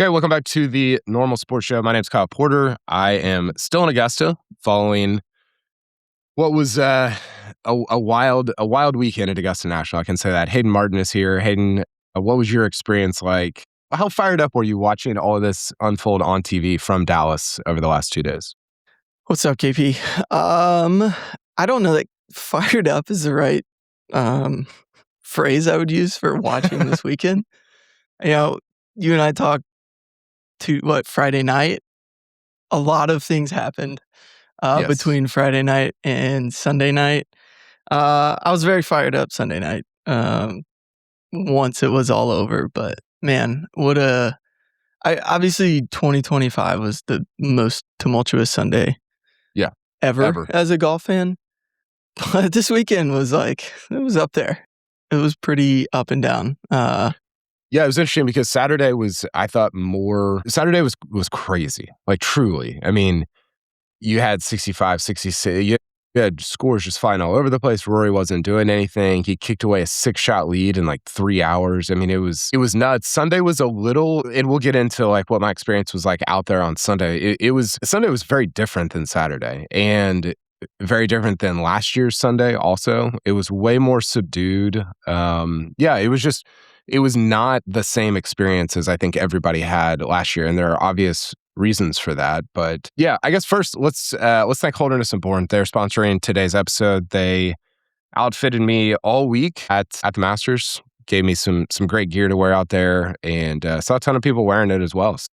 Okay, welcome back to the Normal Sports Show. My name's Kyle Porter. I am still in Augusta following what was a wild weekend at Augusta National. I can say that. Hayden Martin is here. Hayden, what was your experience like? How fired up were you watching all of this unfold on TV from Dallas over the last 2 days? What's up, KP? I don't know that fired up is the right phrase I would use for watching this weekend. You and I talked Friday night. A lot of things happened between Friday night and Sunday night. I was very fired up Sunday night once it was all over. But man, obviously 2025 was the most tumultuous Sunday ever as a golf fan. But this weekend was it was up there. It was pretty up and down. Yeah, it was interesting because Saturday was crazy, like truly. I mean, you had 65, 66, you had scores just flying all over the place. Rory wasn't doing anything. He kicked away a 6-shot lead in like 3 hours. I mean, it was nuts. Sunday was a little, and we'll get into like what my experience was like out there on Sunday. Sunday was very different than Saturday and very different than last year's Sunday also. It was way more subdued. It was not the same experience as I think everybody had last year, and there are obvious reasons for that. But yeah, I guess first let's thank Holderness and Bourne. They're sponsoring today's episode. They outfitted me all week at the Masters, gave me some great gear to wear out there, and saw a ton of people wearing it as well. So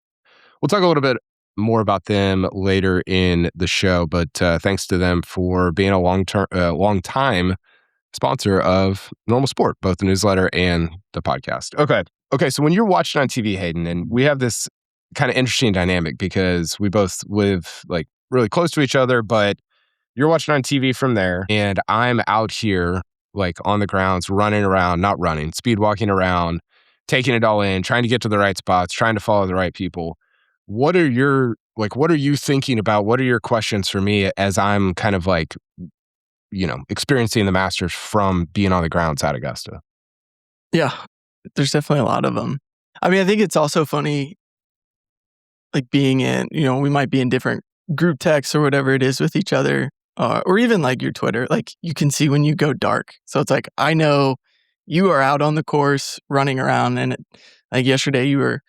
we'll talk a little bit more about them later in the show, but thanks to them for being a long time sponsor of Normal Sport, both the newsletter and the podcast. Okay. So when you're watching on TV, Hayden, and we have this kind of interesting dynamic because we both live like really close to each other, but you're watching on TV from there, and I'm out here like on the grounds, speed walking around, taking it all in, trying to get to the right spots, trying to follow the right people. What are you thinking about? What are your questions for me as I'm kind of like, experiencing the Masters from being on the grounds at Augusta? Yeah, there's definitely a lot of them. I mean, I think it's also funny, like being in, we might be in different group texts or whatever it is with each other, or even like your Twitter, like you can see when you go dark. So it's like, I know you are out on the course running around, and like yesterday you were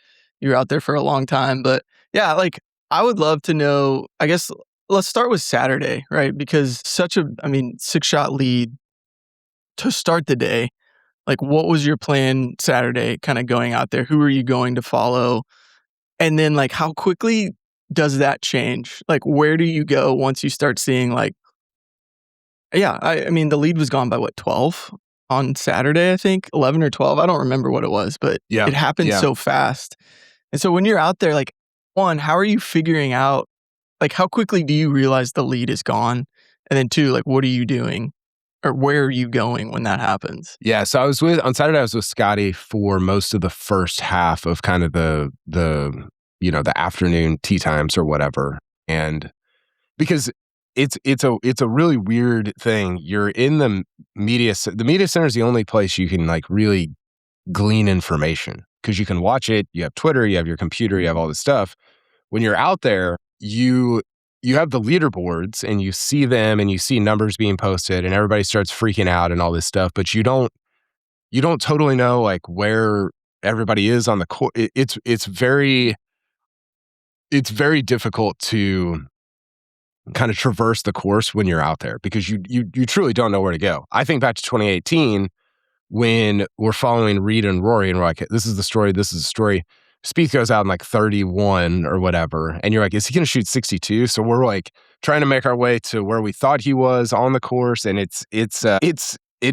out there for a long time. But yeah, like I would love to know, I guess, let's start with Saturday, right? Because 6-shot lead to start the day. Like, what was your plan Saturday kind of going out there? Who are you going to follow? And then, like, how quickly does that change? Like, where do you go once you start seeing, like, the lead was gone by 12 on Saturday, I think, 11 or 12. I don't remember what it was, but it happened so fast. And so when you're out there, like, one, how are you figuring out, like, how quickly do you realize the lead is gone? And then two, like, what are you doing? Or where are you going when that happens? Yeah, so on Saturday, I was with Scotty for most of the first half of kind of the afternoon tee times or whatever. And because it's a really weird thing. You're in the media center is the only place you can like really glean information because you can watch it. You have Twitter, you have your computer, you have all this stuff. When you're out there, you have the leaderboards and you see them and you see numbers being posted and everybody starts freaking out and all this stuff, but you don't totally know like where everybody is on the course. It's very difficult to kind of traverse the course when you're out there because you truly don't know where to go. I think back to 2018 when we're following Reed and Rory and we're like, this is the story. Spieth goes out in like 31 or whatever. And you're like, is he going to shoot 62? So we're like trying to make our way to where we thought he was on the course. And it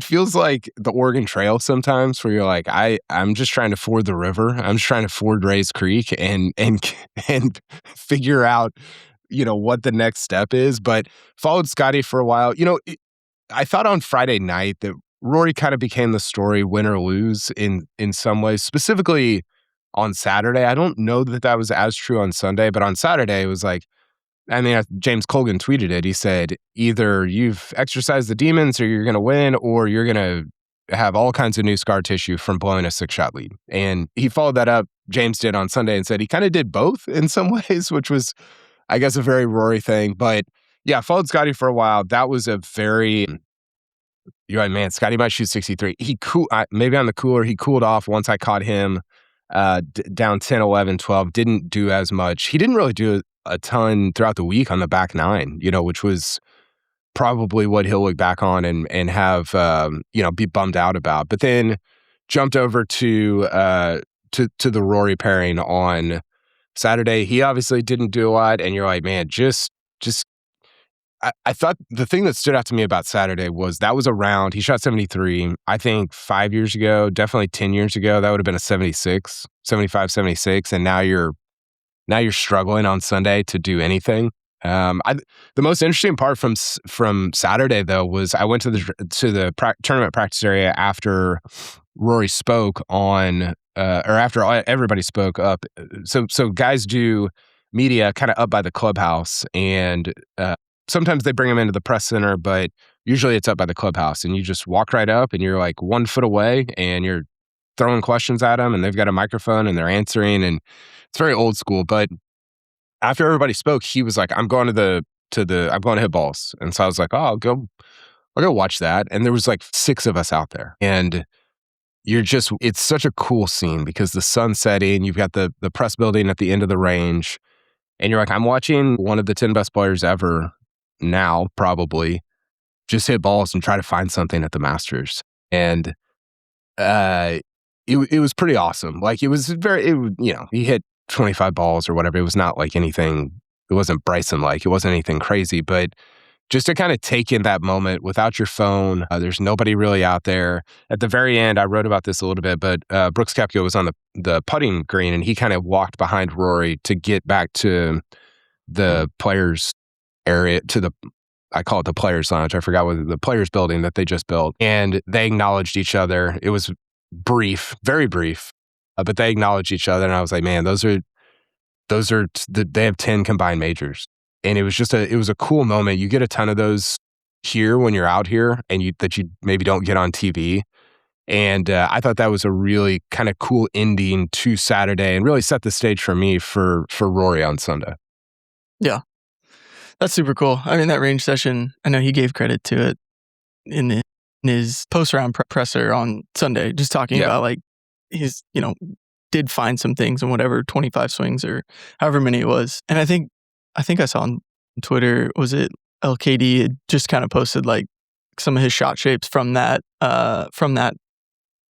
feels like the Oregon Trail sometimes where you're like, I'm just trying to ford the river. I'm just trying to ford Rays Creek and figure out, what the next step is. But followed Scotty for a while. I thought on Friday night that Rory kind of became the story, win or lose in some ways, specifically on Saturday. I don't know that was as true on Sunday, but on Saturday it was like, James Colgan tweeted it. He said, either you've exercised the demons or you're going to win or you're going to have all kinds of new scar tissue from blowing a 6-shot lead. And he followed that up, James did on Sunday, and said he kind of did both in some ways, which was, I guess, a very Rory thing. But yeah, followed Scotty for a while. That was a very, you're right, man, Scotty might shoot 63. Maybe on the cooler, he cooled off once I caught him down 10, 11, 12. Didn't do as much. He didn't really do a ton throughout the week on the back nine, which was probably what he'll look back on and have, be bummed out about. But then jumped over to the Rory pairing on Saturday. He obviously didn't do a lot, and you're like, man, I thought the thing that stood out to me about Saturday was that was a round. He shot 73. I think 5 years ago, definitely 10 years ago, that would have been a 76, 75, 76. And now you're struggling on Sunday to do anything. The most interesting part from Saturday, though, was I went to the tournament practice area after Rory spoke or after everybody spoke up. So guys do media kind of up by the clubhouse, and sometimes they bring them into the press center, but usually it's up by the clubhouse, and you just walk right up and you're like 1 foot away and you're throwing questions at them, and they've got a microphone and they're answering, and it's very old school. But after everybody spoke, he was like, I'm going to hit balls. And so I was like, oh, I'll go watch that. And there was like 6 of us out there, and it's such a cool scene because the sun's setting, you've got the press building at the end of the range, and you're like, I'm watching one of the 10 best players ever now, probably, just hit balls and try to find something at the Masters. And it was pretty awesome. Like, he hit 25 balls or whatever. It was not like anything, it wasn't Bryson-like, it wasn't anything crazy, but just to kind of take in that moment without your phone. There's nobody really out there. At the very end, I wrote about this a little bit, but Brooks Koepka was on the putting green, and he kind of walked behind Rory to get back to the players area, I call it the players lounge. I forgot what the players building that they just built. And they acknowledged each other. It was brief, very brief, but they acknowledged each other. And I was like, man, they have 10 combined majors. And it was a cool moment. You get a ton of those here when you're out here, and that you maybe don't get on TV. And I thought that was a really kind of cool ending to Saturday, and really set the stage for me for Rory on Sunday. Yeah, that's super cool. I mean, that range session, I know he gave credit to it in his post-round presser on Sunday, just talking about like he's, did find some things in whatever 25 swings or however many it was. And I think I saw on Twitter, was it LKD, had just kind of posted like some of his shot shapes from that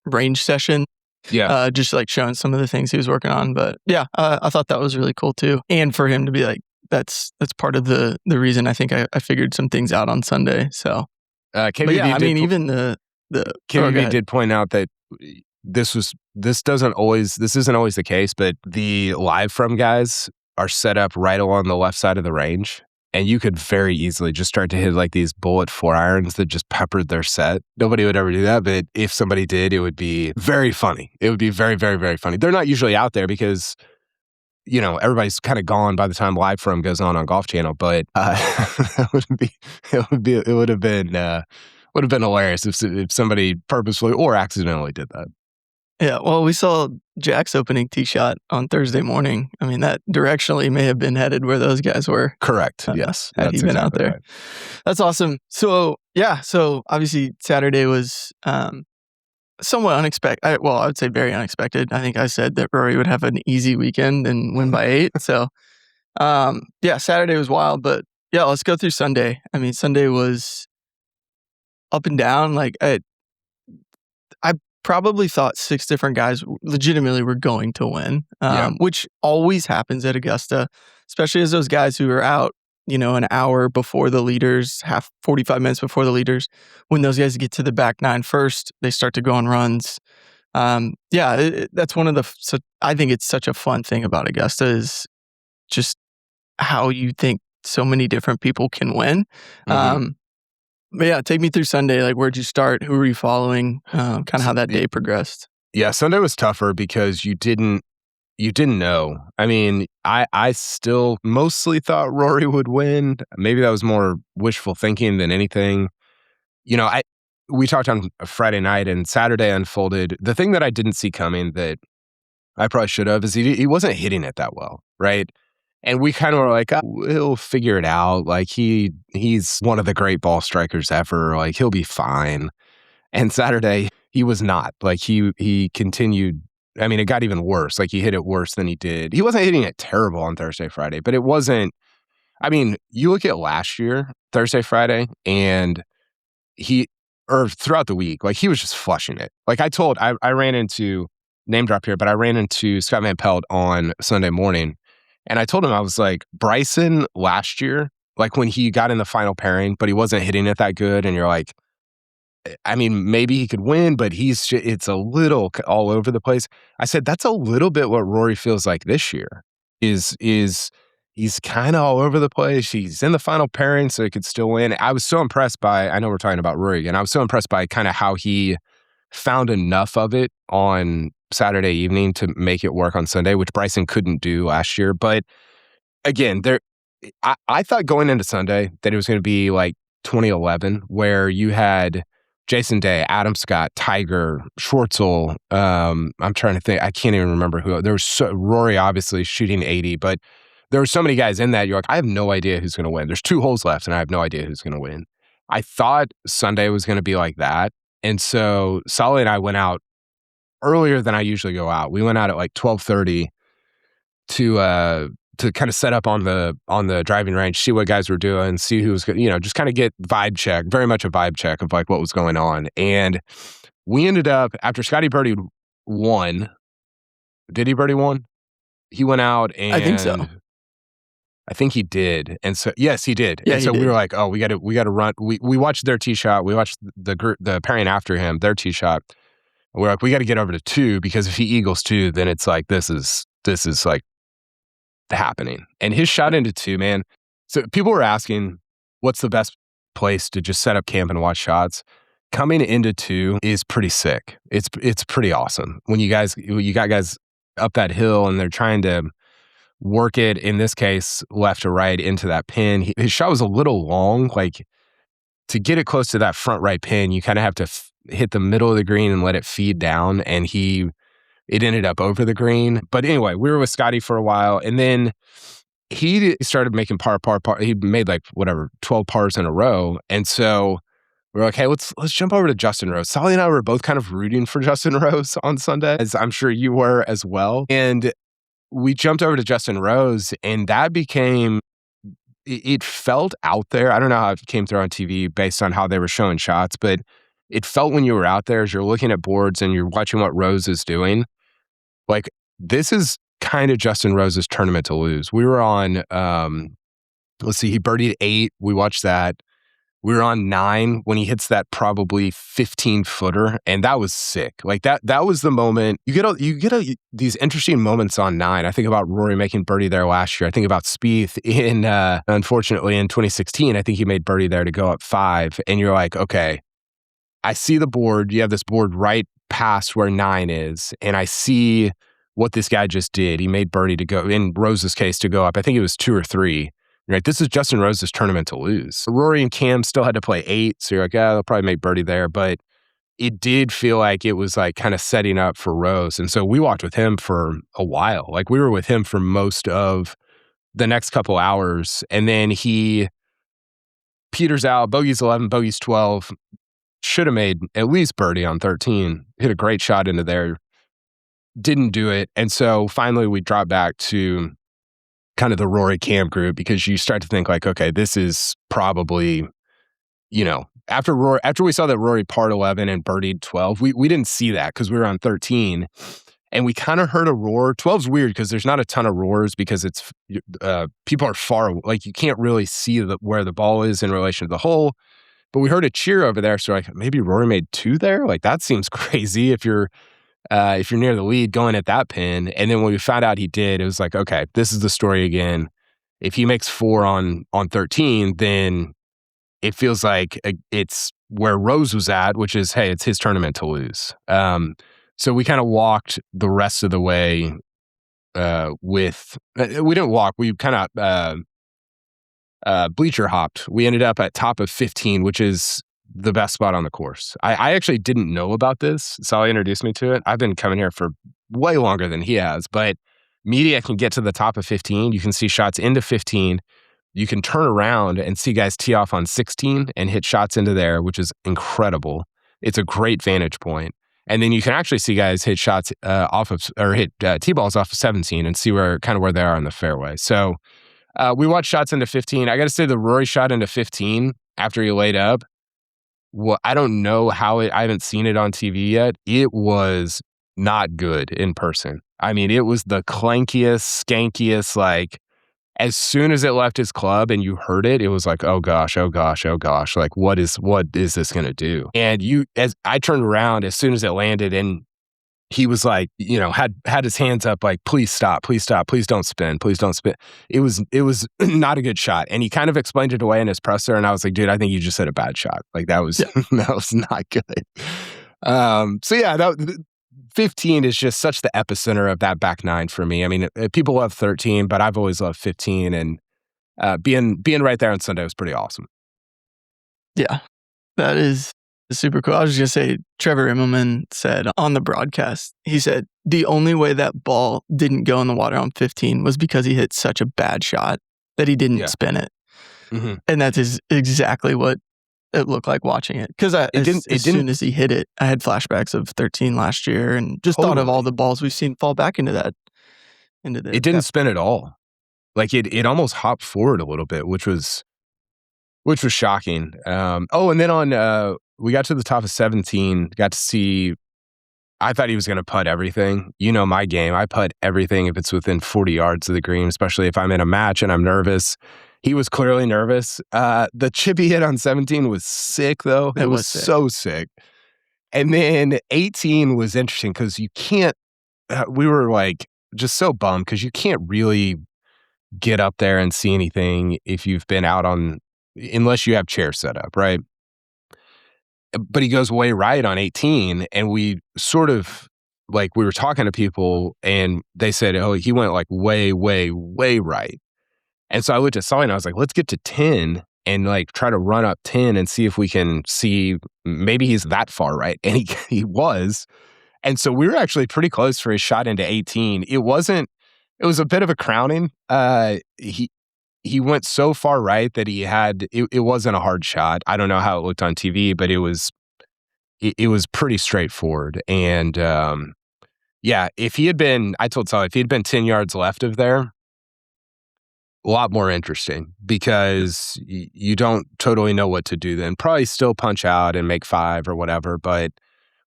range session. Yeah. Just like showing some of the things he was working on. But yeah, I thought that was really cool too. And for him to be like, that's part of the reason I think I figured some things out on Sunday. So, even KVD did point out that this isn't always the case, but the live from guys are set up right along the left side of the range, and you could very easily just start to hit like these bullet 4-irons that just peppered their set. Nobody would ever do that, but if somebody did, it would be very funny. It would be very, very, very funny. They're not usually out there because everybody's kind of gone by the time live from goes on Golf Channel, but it would have been hilarious if somebody purposefully or accidentally did that. Yeah, well, we saw Jack's opening tee shot on Thursday morning. I mean, that directionally may have been headed where those guys were. Correct. Yes, had he been out there. Right. That's awesome. So obviously Saturday was somewhat unexpected. I would say very unexpected. I think I said that Rory would have an easy weekend and win by 8. So, Saturday was wild, but yeah, let's go through Sunday. I mean, Sunday was up and down. Like I probably thought 6 different guys legitimately were going to win, which always happens at Augusta, especially as those guys who are out, an hour before the leaders, 45 minutes before the leaders. When those guys get to the back nine first, they start to go on runs. That's one of I think it's such a fun thing about Augusta is just how you think so many different people can win. Mm-hmm. But yeah, take me through Sunday. Like, where'd you start? Who were you following? Kind of how that day progressed. Yeah, Sunday was tougher because you didn't know. I mean, I still mostly thought Rory would win. Maybe that was more wishful thinking than anything. we talked on Friday night, and Saturday unfolded. The thing that I didn't see coming that I probably should have is he wasn't hitting it that well, right? And we kind of were like, oh, he'll figure it out. Like he's one of the great ball strikers ever. Like he'll be fine. And Saturday he was not. Like he continued. I mean, it got even worse. Like he hit it worse than he did. He wasn't hitting it terrible on Thursday, Friday, but it wasn't. I mean, you look at last year, Thursday, Friday, and or throughout the week, like he was just flushing it. Like I ran into, name drop here, but I ran into Scott Van Pelt on Sunday morning, and I told him, I was like, Bryson last year, like when he got in the final pairing, but he wasn't hitting it that good, and you're like, I mean, maybe he could win, but it's a little all over the place. I said, that's a little bit what Rory feels like this year is he's kind of all over the place. He's in the final pairing, so he could still win. I was so impressed by, I know we're talking about Rory again. I was so impressed by kind of how he found enough of it on Saturday evening to make it work on Sunday, which Bryson couldn't do last year. But again, I thought going into Sunday that it was going to be like 2011, where you had Jason Day, Adam Scott, Tiger, Schwartzel. I'm trying to think. I can't even remember who. There was Rory, obviously shooting 80, but there were so many guys in that. You're like, I have no idea who's going to win. There's 2 holes left, and I have no idea who's going to win. I thought Sunday was going to be like that, and so Solly and I went out earlier than I usually go out. We went out at like 12:30 to kind of set up on the driving range, see what guys were doing, see who was, just kind of get vibe check, very much a vibe check of like what was going on. And we ended up, after Scotty birdied 1, did he birdie 1? He went out and I think so. I think he did. And so, yes, he did. Yeah, and so he we did. were like, oh, we got to run. We watched their tee shot. We watched the pairing after him, their tee shot. And we're like, we got to get over to 2, because if he eagles 2, then it's like, this is like happening. And his shot into 2, man. So people were asking, what's the best place to just set up camp and watch shots? Coming into 2 is pretty sick. It's pretty awesome. When you got guys up that hill and they're trying to work it, in this case, left to right into that pin. His shot was a little long. Like to get it close to that front right pin, you kind of have to hit the middle of the green and let it feed down. And it ended up over the green. But anyway, we were with Scotty for a while, and then he started making par. He made like 12 pars in a row. And so we were like, hey, let's jump over to Justin Rose. Solly and I were both kind of rooting for Justin Rose on Sunday, as I'm sure you were as well. And we jumped over to Justin Rose, and that became, it felt out there. I don't know how it came through on TV based on how they were showing shots, but it felt when you were out there, as you're looking at boards and you're watching what Rose is doing, like this is kind of Justin Rose's tournament to lose. We were on, let's see, he birdied 8. We watched that. We were on 9 when he hits that probably 15-footer, and that was sick. Like that was the moment. You get these interesting moments on 9. I think about Rory making birdie there last year. I think about Spieth unfortunately in 2016. I think he made birdie there to go up 5, and you're like, okay, I see the board. You have this board right past where 9 is, and I see what this guy just did. He made birdie to go, in Rose's case, to go up. I think it was 2 or 3. Right, this is Justin Rose's tournament to lose. Rory and Cam still had to play 8, so you're like, yeah, they'll probably make birdie there. But it did feel like it was like kind of setting up for Rose. And so we walked with him for a while. Like we were with him for most of the next couple hours. And then he peters out, bogeys 11, bogeys 12, should have made at least birdie on 13, hit a great shot into there, didn't do it. And so finally we dropped back to kind of the Rory Cam group, because you start to think like, okay, this is probably, after we saw that Rory parred 11 and birdied 12, we didn't see that because we were on 13, and we kind of heard a roar. 12's weird because there's not a ton of roars, because it's people are far, like you can't really see where the ball is in relation to the hole. But we heard a cheer over there, so like maybe Rory made 2 there. Like that seems crazy if you're near the lead going at that pin. And then when we found out he did, it was like, okay, this is the story again. If he makes 4 on 13, then it feels like it's where Rose was at, which is, hey, it's his tournament to lose. So we kind of walked the rest of the way we didn't walk. We kind of bleacher hopped. We ended up at top of 15, which is the best spot on the course. I actually didn't know about this. Sally introduced me to it. I've been coming here for way longer than he has, but media can get to the top of 15. You can see shots into 15. You can turn around and see guys tee off on 16 and hit shots into there, which is incredible. It's a great vantage point. And then you can actually see guys hit shots hit tee balls off of 17 and see where they are on the fairway. So we watched shots into 15. I got to say the Rory shot into 15 after he laid up. Well, I don't know I haven't seen it on TV yet. It was not good in person. I mean, it was the clankiest, skankiest, like, as soon as it left his club and you heard it, it was like, oh gosh, oh gosh, oh gosh. Like, what is this going to do? And as I turned around as soon as it landed, and he was like, had his hands up, like, please stop, please don't spin, please don't spin. It was not a good shot. And he kind of explained it away in his presser. And I was like, dude, I think you just hit a bad shot. Like, that was, that was not good. So yeah, 15 is just such the epicenter of that back nine for me. I mean, people love 13, but I've always loved 15, and being right there on Sunday was pretty awesome. Yeah, that is super cool. I was just going to say, Trevor Immelman said on the broadcast, he said, the only way that ball didn't go in the water on 15 was because he hit such a bad shot that he didn't spin it. Mm-hmm. And that is exactly what it looked like watching it. Because as soon as he hit it, I had flashbacks of 13 last year and just thought of all the balls we've seen fall back into that. It didn't spin at all. Like, it almost hopped forward a little bit, which was shocking. And then we got to the top of 17, got to see, I thought he was going to putt everything. You know my game. I putt everything if it's within 40 yards of the green, especially if I'm in a match and I'm nervous. He was clearly nervous. The chip he hit on 17 was sick, though. It was so sick. And then 18 was interesting because you can't, we were like just so bummed because you can't really get up there and see anything if you've been out unless you have chairs set up, right? But he goes way right on 18, and we sort of, like, we were talking to people and they said, oh, he went like way, way, way right. And so I looked at Sully and I was like, let's get to 10 and like try to run up 10 and see if we can see maybe he's that far right. And he was. And so we were actually pretty close for his shot into 18. It was a bit of a crowning. He went so far right that it wasn't a hard shot. I don't know how it looked on TV, but it was pretty straightforward. And I told Sully, if he had been 10 yards left of there, a lot more interesting, because you don't totally know what to do then. Probably still punch out and make 5 or whatever, but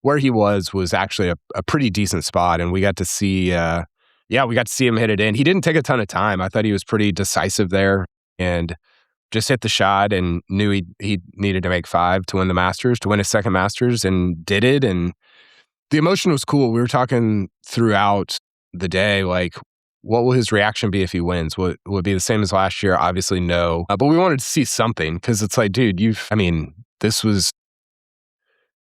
where he was actually a pretty decent spot, and we got to see him hit it in. He didn't take a ton of time. I thought he was pretty decisive there and just hit the shot and knew he needed to make 5 to win the Masters, to win his second Masters, and did it. And the emotion was cool. We were talking throughout the day, like, what will his reaction be if he wins? Would it be the same as last year? Obviously, no. But we wanted to see something, because it's like, dude, this was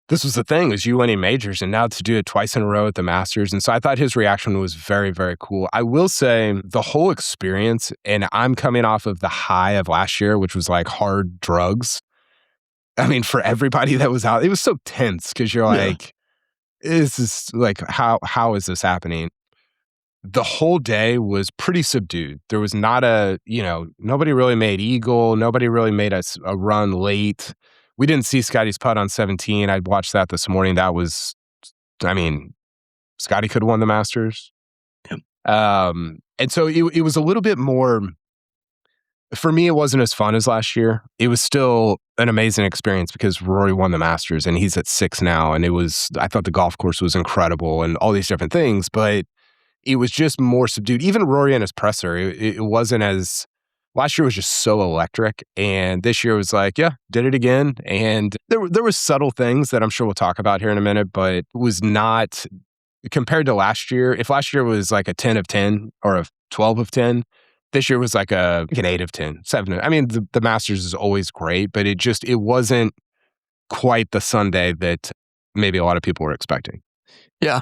the thing, was you winning majors, and now to do it twice in a row at the Masters. And so I thought his reaction was very, very cool. I will say the whole experience, and I'm coming off of the high of last year, which was like hard drugs. I mean, for everybody that was out, it was so tense, because you're like, this is like, how is this happening? The whole day was pretty subdued. There was not nobody really made eagle. Nobody really made a run late. We didn't see Scotty's putt on 17. I watched that this morning. Scotty could have won the Masters. Yep. And so it was a little bit more, for me, it wasn't as fun as last year. It was still an amazing experience because Rory won the Masters and he's at 6 now. And I thought the golf course was incredible and all these different things, but it was just more subdued. Even Rory in his presser, it wasn't as, last year was just so electric. And this year was like, yeah, did it again. And there were subtle things that I'm sure we'll talk about here in a minute, but it was not, compared to last year, if last year was like a 10 of 10 or a 12 of 10, this year was like an 8 of 10, 7. I mean, the Masters is always great, but it wasn't quite the Sunday that maybe a lot of people were expecting. Yeah.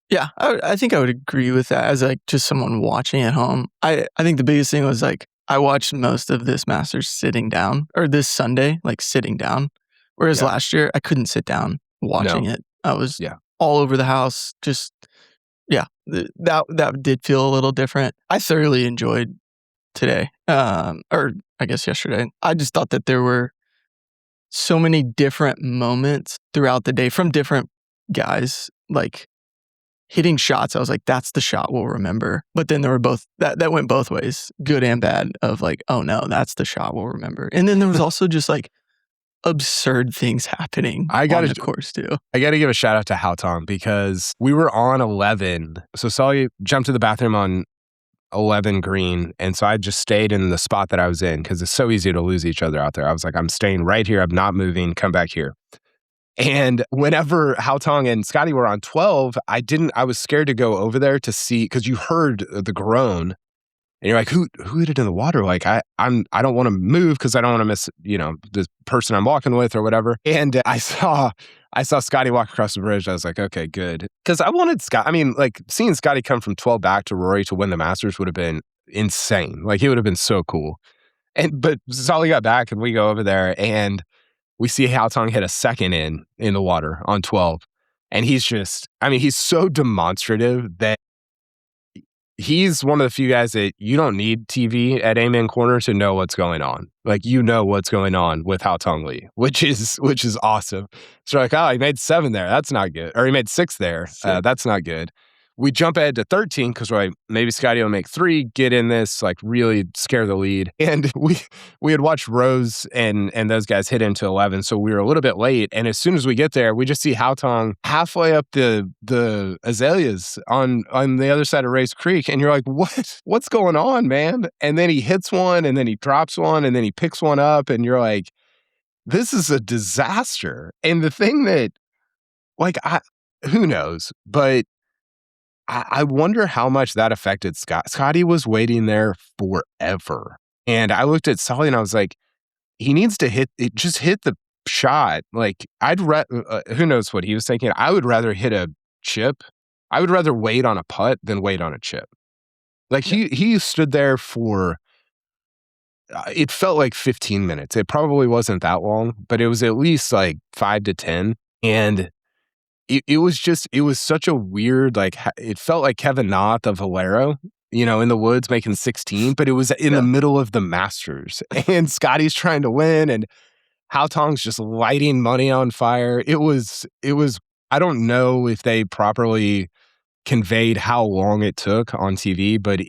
Yeah, I think I would agree with that as like just someone watching at home. I think the biggest thing was like I watched most of this Masters sitting down, or this Sunday, like sitting down, Whereas last year, I couldn't sit down watching it. I was all over the house. Just, that did feel a little different. I thoroughly enjoyed today, or I guess yesterday. I just thought that there were so many different moments throughout the day from different guys, like hitting shots. I was like, that's the shot we'll remember. But then there were both, that went both ways, good and bad, of like, oh no, that's the shot we'll remember. And then there was also just like absurd things happening on the course too. I got to give a shout out to HaoTong because we were on 11. So Sully jumped to the bathroom on 11 green. And so I just stayed in the spot that I was in because it's so easy to lose each other out there. I was like, I'm staying right here. I'm not moving. Come back here. And whenever HaoTong and Scotty were on 12, I was scared to go over there to see, because you heard the groan and you're like, who hit it in the water? Like, I don't want to move because I don't want to miss, the person I'm walking with or whatever. And I saw Scotty walk across the bridge. I was like, okay, good. Because I wanted seeing Scotty come from 12 back to Rory to win the Masters would have been insane. Like, it would have been so cool. But Solly got back and we go over there and we see HaoTong hit a second in the water on 12. And he's he's so demonstrative that he's one of the few guys that you don't need TV at Amen Corner to know what's going on. Like, what's going on with HaoTong Li, which is awesome. So like, oh, he made 7 there. That's not good. Or he made 6 there. That's not good. We jump ahead to 13 because we're like, maybe Scotty will make 3, get in this, like really scare the lead. And we had watched Rose and those guys hit into 11, so we were a little bit late. And as soon as we get there, we just see HaoTong halfway up the azaleas on the other side of Race Creek. And you're like, what's going on, man? And then he hits one, and then he drops one, and then he picks one up, and you're like, this is a disaster. And the thing that, like, who knows, but I wonder how much that affected Scott. Scotty was waiting there forever. And I looked at Sully and I was like, he needs to hit the shot. Like, who knows what he was thinking. I would rather hit a chip. I would rather wait on a putt than wait on a chip. Like, he stood there for, it felt like 15 minutes. It probably wasn't that long, but it was at least like 5 to 10. And it was such a weird, like, it felt like Kevin Noth of Valero, in the woods making 16, but it was in the middle of the Masters and Scotty's trying to win and HaoTong's just lighting money on fire. It was, I don't know if they properly conveyed how long it took on TV, but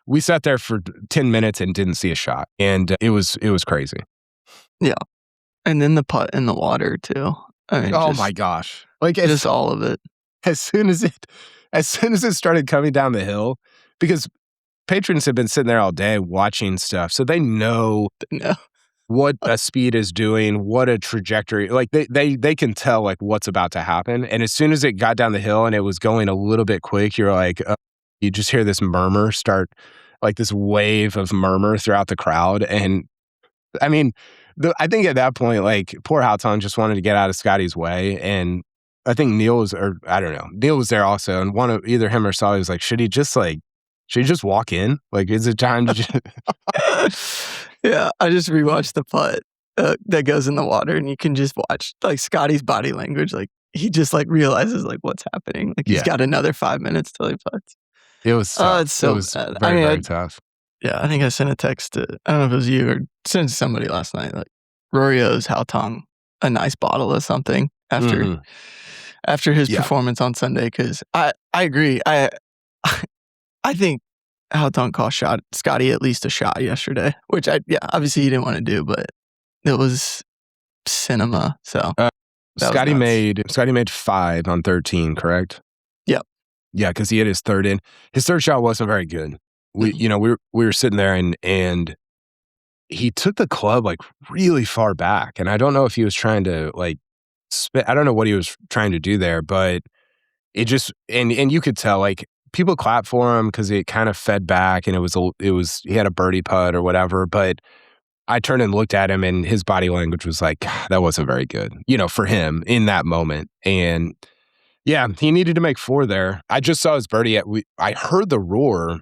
we sat there for 10 minutes and didn't see a shot. And it was crazy. Yeah. And then the putt in the water too. My gosh. Like, just all of it. As soon as it started coming down the hill, because patrons have been sitting there all day watching stuff, so they know what a speed is doing, what a trajectory. Like, they can tell, like, what's about to happen. And as soon as it got down the hill and it was going a little bit quick, you're like, you just hear this murmur start, like this wave of murmur throughout the crowd. And I think at that point, like, poor HaoTong just wanted to get out of Scotty's way. And I think Neil was there also. And one of either him or Sully was like, should he just walk in? Like, is it time to just... Yeah, I just rewatched the putt that goes in the water, and you can just watch, like, Scotty's body language. Like, he just, like, realizes, like, what's happening. Like, he's got another 5 minutes till he putts. It was tough. It's so bad. Very tough. Yeah, I think I sent a text to, I don't know if it was you or sent to somebody last night, like, Rory owes HaoTong a nice bottle of something after his performance on Sunday, because I agree. I think HaoTong cost Scotty at least a shot yesterday, which obviously he didn't want to do, but it was cinema. So Scotty made 5 on 13, correct? Yep. Yeah, because he hit his third in. His third shot wasn't very good. We were sitting there and he took the club, like, really far back. And I don't know if he was trying to, like, I don't know what he was trying to do there, but it just, and you could tell, like, people clap for him because it kind of fed back and he had a birdie putt or whatever. But I turned and looked at him and his body language was like, that wasn't very good, for him in that moment. And yeah, he needed to make 4 there. I just saw his birdie I heard the roar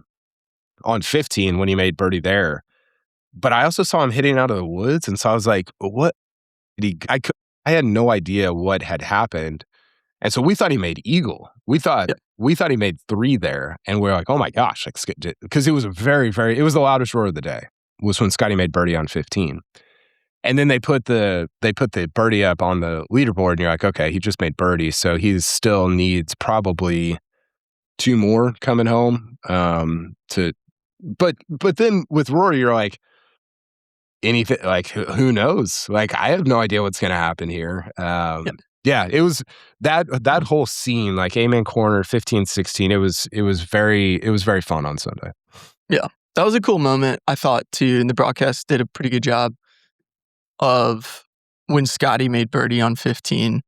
on 15 when he made birdie there. But I also saw him hitting out of the woods, and so I was like, what? I had no idea what had happened. And so we thought he made eagle. We thought he made 3 there. And we were like, oh my gosh, because it was it was the loudest roar of the day, was when Scotty made birdie on 15. And then they put the birdie up on the leaderboard, and you're like, okay, he just made birdie, so he still needs probably 2 more coming home. But then with Rory, you're like, anything, like, who knows? Like, I have no idea what's going to happen here. Yeah, it was that whole scene, like Amen Corner, 15, 16. It was very fun on Sunday. Yeah, that was a cool moment, I thought, too. And the broadcast did a pretty good job of when Scotty made birdie on 15.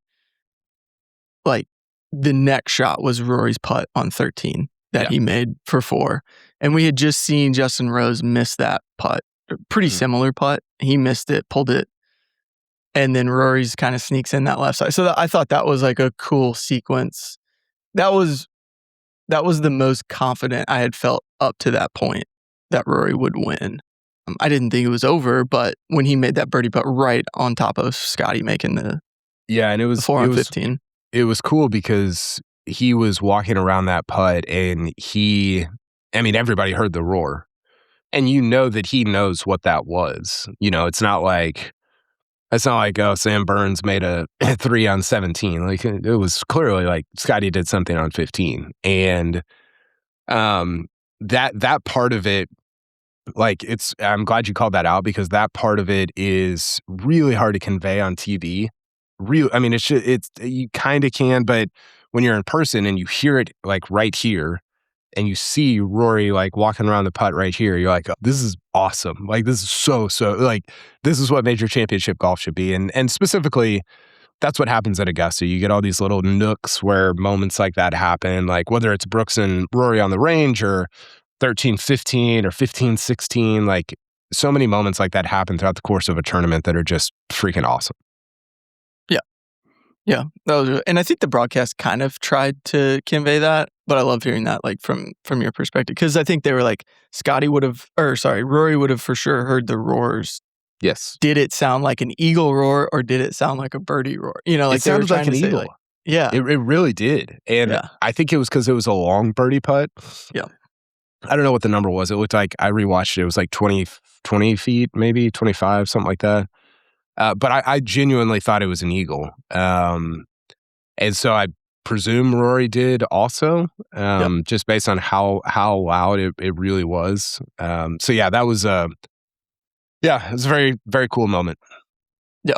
Like, the next shot was Rory's putt on 13 that he made for 4. And we had just seen Justin Rose miss that putt, pretty similar putt. He missed it, pulled it, and then Rory's kind of sneaks in that left side. So I thought that was like a cool sequence. That was the most confident I had felt up to that point that Rory would win. I didn't think it was over, but when he made that birdie putt right on top of Scotty making the and it was 4 on 15. It was cool because he was walking around that putt, and everybody heard the roar, and you know that he knows what that was. You know, it's not like oh, Sam Burns made a 3 on 17. Like, it was clearly like Scotty did something on 15, and that part of it, like, I'm glad you called that out, because that part of it is really hard to convey on TV. You kind of can, but when you're in person and you hear it like right here, and you see Rory like walking around the putt right here, you're like, oh, this is awesome. Like, this is so like, this is what major championship golf should be. And specifically, that's what happens at Augusta. You get all these little nooks where moments like that happen, like whether it's Brooks and Rory on the range, or 13-15 or 15-16, like, so many moments like that happen throughout the course of a tournament that are just freaking awesome. Yeah, and I think the broadcast kind of tried to convey that, but I love hearing that, like, from your perspective, because I think they were like, Rory would have for sure heard the roars. Yes. Did it sound like an eagle roar, or did it sound like a birdie roar? You know, like, it sounded like an eagle. Like, yeah, it really did, and I think it was because it was a long birdie putt. Yeah, I don't know what the number was. It looked like, I rewatched it. It was like 20 feet, maybe 25, something like that. But I genuinely thought it was an eagle. And so I presume Rory did also, just based on how loud it really was. So yeah, that was it was a very, very cool moment. Yeah,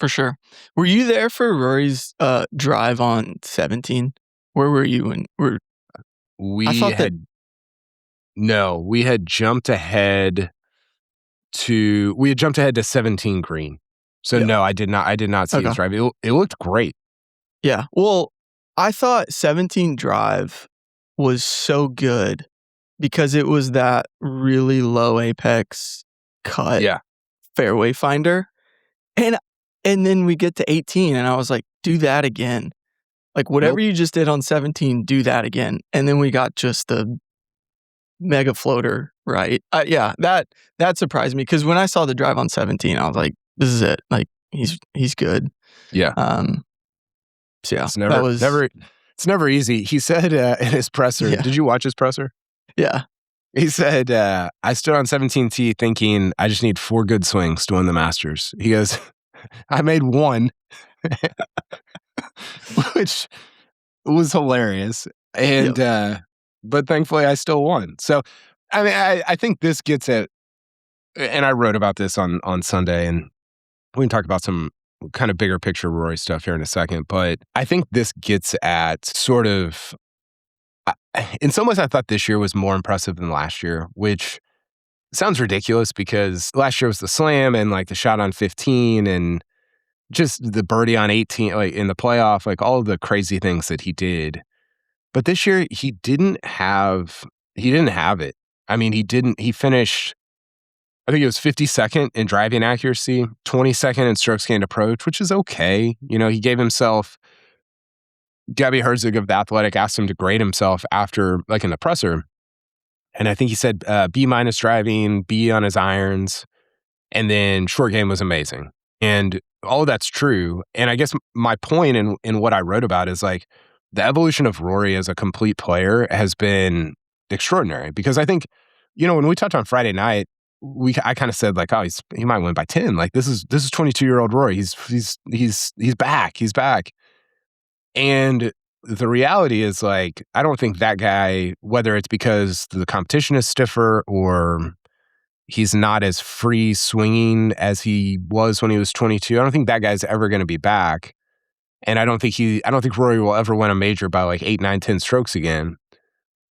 for sure. Were you there for Rory's drive on 17? Where were you when we had jumped ahead to 17 green. So no, I did not see his drive. It looked great. Yeah. Well, I thought 17 drive was so good because it was that really low apex cut fairway finder. And then we get to 18 and I was like, do that again. Like, whatever you just did on 17, do that again. And then we got just the mega floater, right? That surprised me, because when I saw the drive on 17, I was like, this is it. Like, he's good. Yeah. So yeah, it's never easy. He said in his presser, did you watch his presser? Yeah. He said, I stood on 17T thinking I just need 4 good swings to win the Masters. He goes, I made 1, which was hilarious. And, but thankfully I still won. So, I mean, I think this gets at, and I wrote about this on Sunday, and we can talk about some kind of bigger picture Rory stuff here in a second, but I think this gets at sort of, in some ways I thought this year was more impressive than last year, which sounds ridiculous because last year was the slam and like the shot on 15 and just the birdie on 18, like in the playoff, like all of the crazy things that he did. But this year he didn't have it. I mean, he finished, I think it was 52nd in driving accuracy, 22nd in strokes gained approach, which is okay. You know, he gave himself, Gabby Herzig of The Athletic asked him to grade himself after, like in the presser. And I think he said B- driving, B on his irons, and then short game was amazing. And all that's true. And I guess my point in what I wrote about is like the evolution of Rory as a complete player has been extraordinary, because I think, when we talked on Friday night, I kind of said like, oh, he might win by 10. Like this is 22-year-old Rory. He's back. He's back. And the reality is like, I don't think that guy, whether it's because the competition is stiffer or he's not as free swinging as he was when he was 22, I don't think that guy's ever going to be back. And I don't think Rory will ever win a major by like 8, 9, 10 strokes again.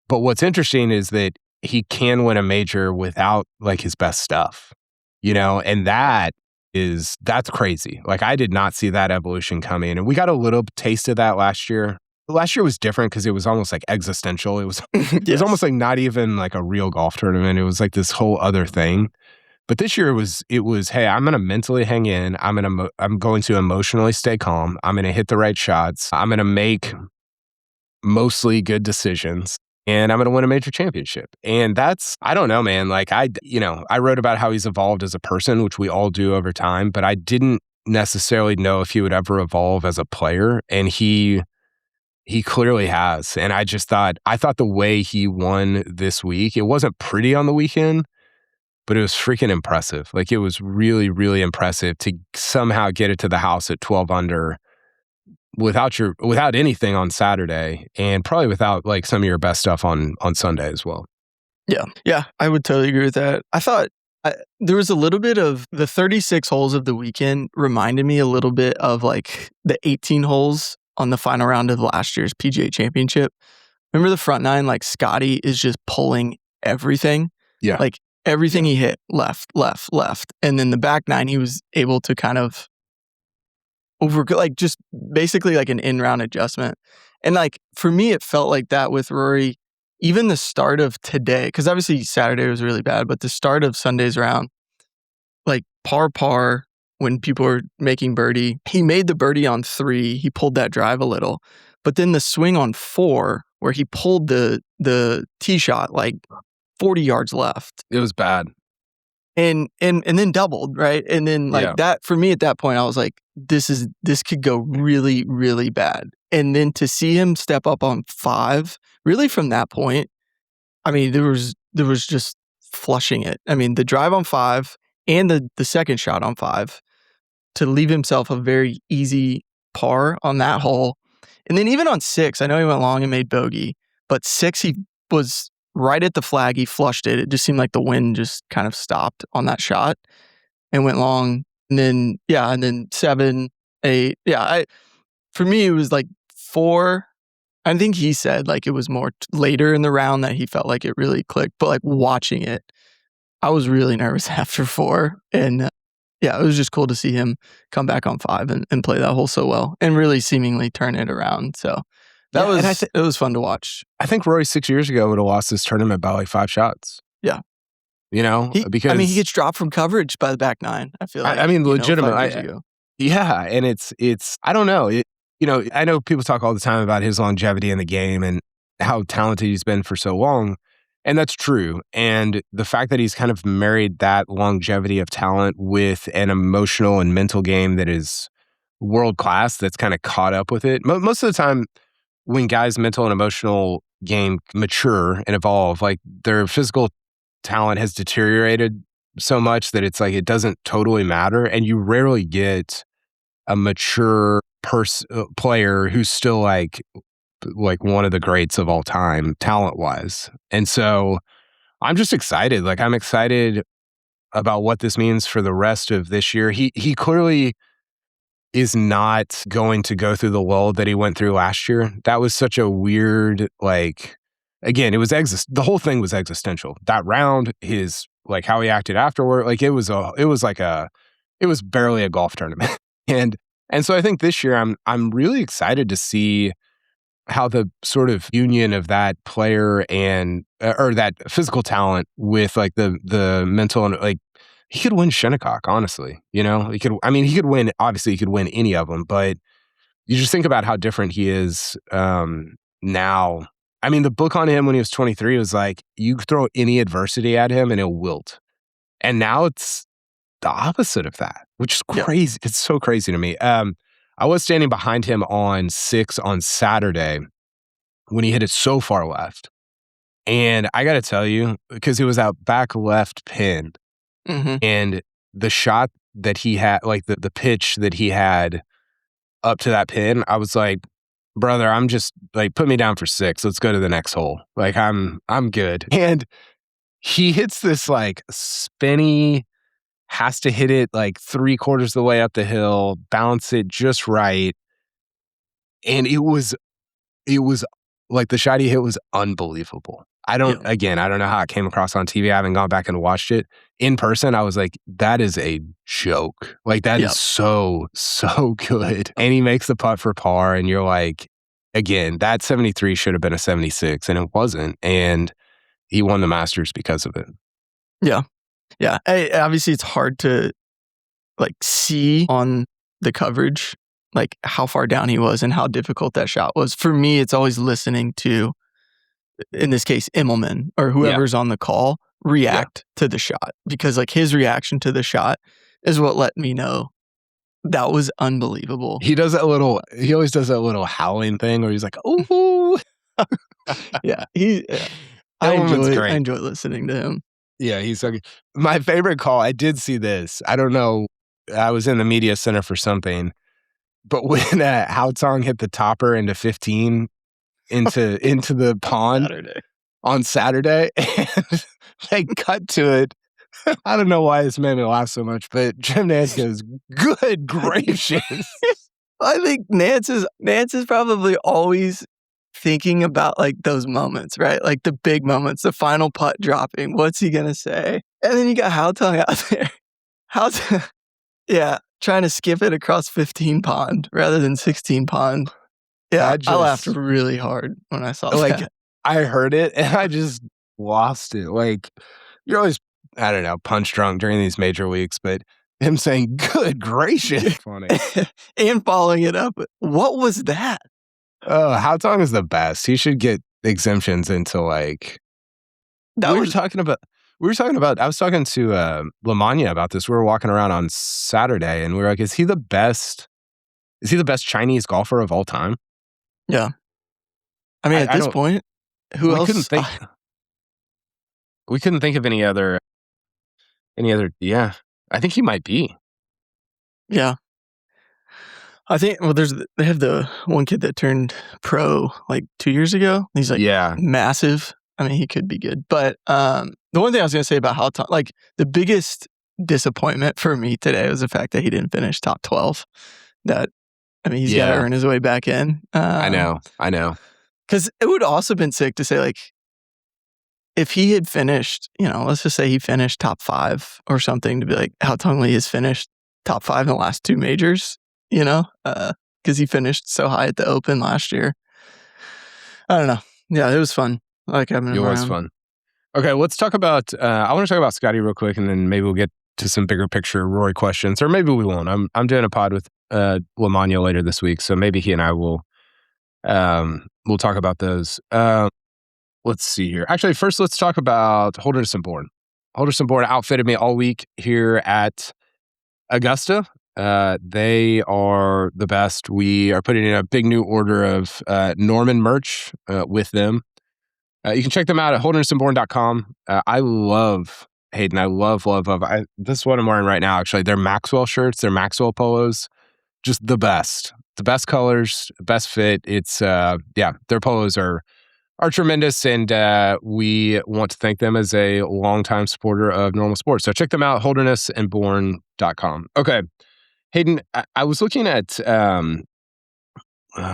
But what's interesting is that he can win a major without like his best stuff, and that's crazy. Like I did not see that evolution coming. And we got a little taste of that last year. Last year was different because it was almost like existential. It was, it was almost like not even like a real golf tournament. It was like this whole other thing. But this year it was, hey, I'm going to mentally hang in. I'm going to emotionally stay calm. I'm going to hit the right shots. I'm going to make mostly good decisions, and I'm going to win a major championship. And that's, I don't know, man. Like I wrote about how he's evolved as a person, which we all do over time, but I didn't necessarily know if he would ever evolve as a player. And he clearly has. And I thought the way he won this week, it wasn't pretty on the weekend, but it was freaking impressive. Like it was really, really impressive to somehow get it to the house at 12 under without anything on Saturday, and probably without like some of your best stuff on Sunday as well. Yeah, I would totally agree with that. I thought there was a little bit of the 36 holes of the weekend reminded me a little bit of like the 18 holes on the final round of last year's PGA Championship. Remember the front nine, like Scotty is just pulling everything. Yeah. Like everything he hit, left. And then the back nine, he was able to kind of like just basically like an in-round adjustment. And like for me, it felt like that with Rory, even the start of today, because obviously Saturday was really bad, but the start of Sunday's round, like par when people were making birdie, he made the birdie on 3, he pulled that drive a little, but then the swing on 4 where he pulled the tee shot like 40 yards left. It was bad. And then doubled, right? And then like that, for me at that point, I was like, this could go really, really bad. And then to see him step up on 5, really from that point, I mean, there was just flushing it. I mean, the drive on 5 and the second shot on 5 to leave himself a very easy par on that hole. And then even on 6, I know he went long and made bogey, but 6, he was right at the flag, he flushed it. It just seemed like the wind just kind of stopped on that shot and went long. And then 7, 8. Yeah, for me, it was like 4. I think he said like it was more later in the round that he felt like it really clicked. But like watching it, I was really nervous after 4. And it was just cool to see him come back on 5 and play that hole so well and really seemingly turn it around. So it was fun to watch. I think Rory 6 years ago would have lost this tournament by like 5 shots. Yeah. Because he gets dropped from coverage by the back 9. I feel like. I mean, legitimate. Yeah, and it's I don't know. I know people talk all the time about his longevity in the game and how talented he's been for so long, and that's true. And the fact that he's kind of married that longevity of talent with an emotional and mental game that is world class, that's kind of caught up with it. Most of the time, when guys' mental and emotional game mature and evolve, like their physical talent has deteriorated so much that it's like it doesn't totally matter, and you rarely get a mature player who's still like one of the greats of all time, talent-wise. And so I'm just excited. Like I'm excited about what this means for the rest of this year. He clearly is not going to go through the lull that he went through last year. That was such a weird, like, again, it was the whole thing was existential. That round, his like how he acted afterward, like it was barely a golf tournament. And so I think this year I'm really excited to see how the sort of union of that player and or that physical talent with like the mental and like he could win Shinnecock, honestly. He could win, obviously he could win any of them, but you just think about how different he is now. I mean, the book on him when he was 23 was like, you throw any adversity at him and he'll wilt. And now it's the opposite of that, which is Yeah. crazy. It's so crazy to me. I was standing behind him on 6 on Saturday when he hit it so far left. And I got to tell you, because it was out back left pin, Mm-hmm. and the shot that he had, like the pitch that he had up to that pin, I was like, brother, I'm just like, put me down for 6. Let's go to the next hole. Like, I'm good. And he hits this like spinny, has to hit it like 3/4 of the way up the hill, balance it just right. And it was like the shot he hit was unbelievable. I don't know how it came across on TV. I haven't gone back and watched it. In person, I was like, that is a joke. Like, that is so good. And he makes the putt for par, and you're like, again, that 73 should have been a 76, and it wasn't. And he won the Masters because of it. Yeah. Yeah. Obviously, it's hard to like see on the coverage like how far down he was and how difficult that shot was. For me, it's always listening to, in this case, Immelman or whoever's on the call react to the shot, because like his reaction to the shot is what let me know that was unbelievable. He always does that little howling thing where he's like, oh. Yeah. I enjoy listening to him. Yeah, he's so good. My favorite call, I did see this. I don't know. I was in the media center for something. But when HaoTong hit the topper into 15 into the pond on Saturday, and they cut to it. I don't know why this made me laugh so much, but Jim Nance goes, good gracious. I think Nance is probably always thinking about like those moments, right? Like the big moments, the final putt dropping. What's he going to say? And then you got HaoTong out there. Trying to skip it across 15 pond rather than 16 pond. Yeah, I laughed really hard when I saw that. I heard it and I just lost it. Like, you're always, I don't know, punch drunk during these major weeks, but him saying, good gracious, funny. And following it up, what was that? Oh, HaoTong is the best. He should get exemptions into like, I was talking to Lamagna about this. We were walking around on Saturday and we were like, is he the best Chinese golfer of all time? Yeah. I mean, at this point, who else? We couldn't think of any other. Yeah, I think he might be. Yeah. I think, well, they have the one kid that turned pro like 2 years ago. He's like massive. I mean, he could be good. But the one thing I was going to say about HaoTong, like the biggest disappointment for me today was the fact that he didn't finish top 12. He's got to earn his way back in. I know. Because it would also been sick to say, like, if he had finished, let's just say he finished top 5 or something, to be like, HaoTong Li has finished top 5 in the last 2 majors, because he finished so high at the Open last year. I don't know. Yeah, it was fun. I like having him around. It was fun. Okay, let's talk about, I want to talk about Scotty real quick, and then maybe we'll get to some bigger picture Rory questions, or maybe we won't. I'm doing a pod with Lamagna later this week, so maybe he and I will we'll talk about those. Let's see here. Actually, first let's talk about Holderness and Bourne. Holderness and Bourne outfitted me all week here at Augusta. They are the best. We are putting in a big new order of Norman merch with them. You can check them out at holdernessandbourne.com. I love Hayden. I love. This is what I'm wearing right now, actually. They're Maxwell shirts. They're Maxwell polos. Just the best. The best colors, best fit. It's, their polos are tremendous, and we want to thank them as a longtime supporter of Normal Sports. So check them out, holdernessandbourne.com. Okay. Hayden, I was looking at,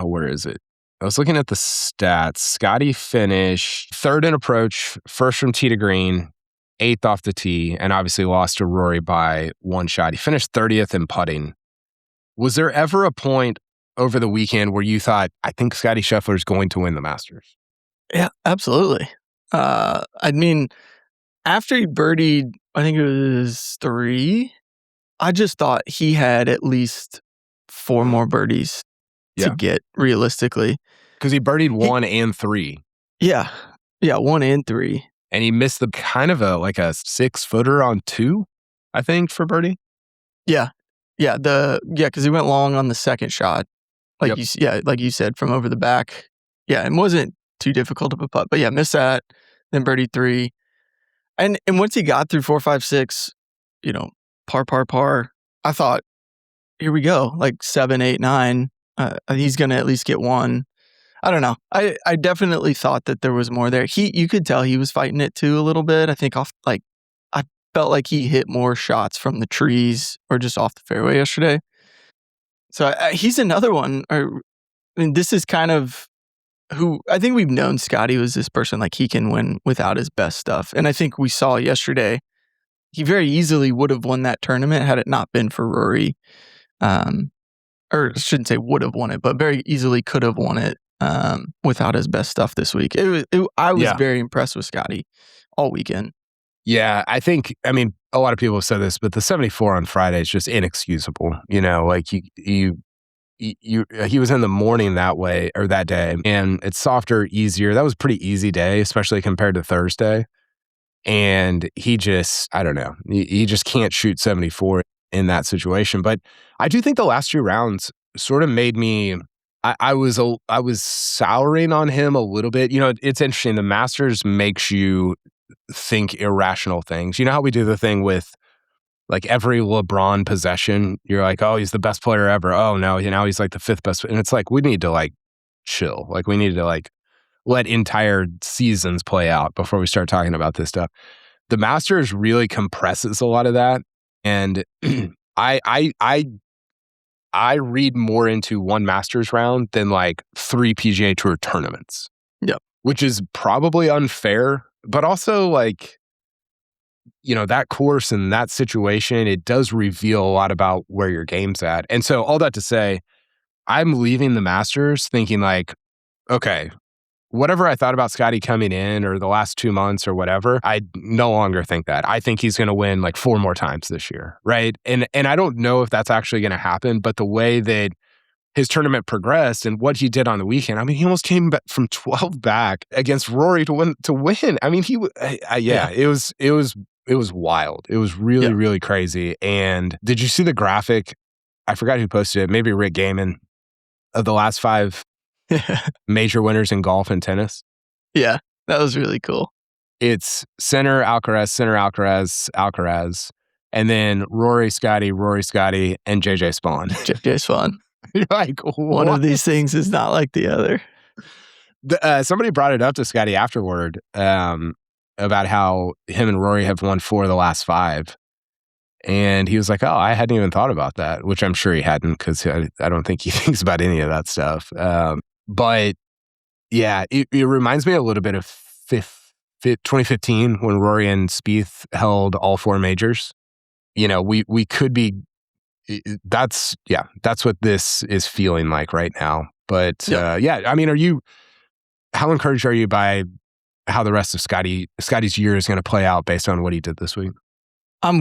where is it? I was looking at the stats. Scotty finished 3rd in approach, 1st from tee to green, 8th off the tee, and obviously lost to Rory by 1 shot. He finished 30th in putting. Was there ever a point over the weekend where you thought, I think Scotty Scheffler is going to win the Masters? Yeah, absolutely. I mean, after he birdied, I think it was 3, I just thought he had at least 4 more birdies to get realistically. Because he birdied 1 and 3. Yeah. Yeah, 1 and 3. And he missed the kind of a 6-footer on 2? I think, for birdie. Yeah. Yeah. Because he went long on the second shot. Like Yep. like you said, from over the back. Yeah. It wasn't too difficult of a putt. But yeah, missed that. Then birdie 3. And once he got through 4, 5, 6, par, I thought, here we go. Like 7, 8, 9. He's going to at least get one. I don't know. I definitely thought that there was more there. You could tell he was fighting it too a little bit. I think I felt like he hit more shots from the trees or just off the fairway yesterday. So he's another one. This is kind of who I think we've known Scotty was this person, like he can win without his best stuff. And I think we saw yesterday, he very easily would have won that tournament had it not been for Rory. Or I shouldn't say would have won it, but very easily could have won it without his best stuff this week. I was very impressed with Scotty all weekend. Yeah, I mean, a lot of people have said this, but the 74 on Friday is just inexcusable. Like he was in the morning that day, and it's softer, easier. That was a pretty easy day, especially compared to Thursday. And he just, I don't know, he just can't shoot 74 in that situation. But I do think the last 2 rounds sort of made me, I was souring on him a little bit. It's interesting. The Masters makes you think irrational things. You know how we do the thing with like every LeBron possession, you're like, oh, he's the best player ever. Oh no, he's like the 5th best. And it's like, we need to like chill. Like we need to like let entire seasons play out before we start talking about this stuff. The Masters really compresses a lot of that. And I read more into one Masters round than like 3 PGA Tour tournaments. Yep. Which is probably unfair, but also like, that course and that situation, it does reveal a lot about where your game's at. And so all that to say, I'm leaving the Masters thinking like, okay, whatever I thought about Scotty coming in or the last 2 months or whatever, I no longer think that. I think he's going to win like 4 more times this year, right? And I don't know if that's actually going to happen, but the way that his tournament progressed and what he did on the weekend, I mean, he almost came back from 12 back against Rory to win. I mean, it was wild. It was really, really crazy. And did you see the graphic? I forgot who posted it. Maybe Rick Gaiman, of the last 5 major winners in golf and tennis. Yeah, that was really cool. It's center Alcaraz, Alcaraz, and then Rory, Scotty, and JJ Spawn. JJ Spawn. You're like, what? One of these things is not like the other. Somebody brought it up to Scotty afterward about how him and Rory have won 4 of the last 5. And he was like, oh, I hadn't even thought about that, which I'm sure he hadn't because I don't think he thinks about any of that stuff. But yeah, it reminds me a little bit of 2015 when Rory and Spieth held all 4 majors. We could be, that's what this is feeling like right now. But I mean, how encouraged are you by how the rest of Scotty's year is going to play out based on what he did this week? I'm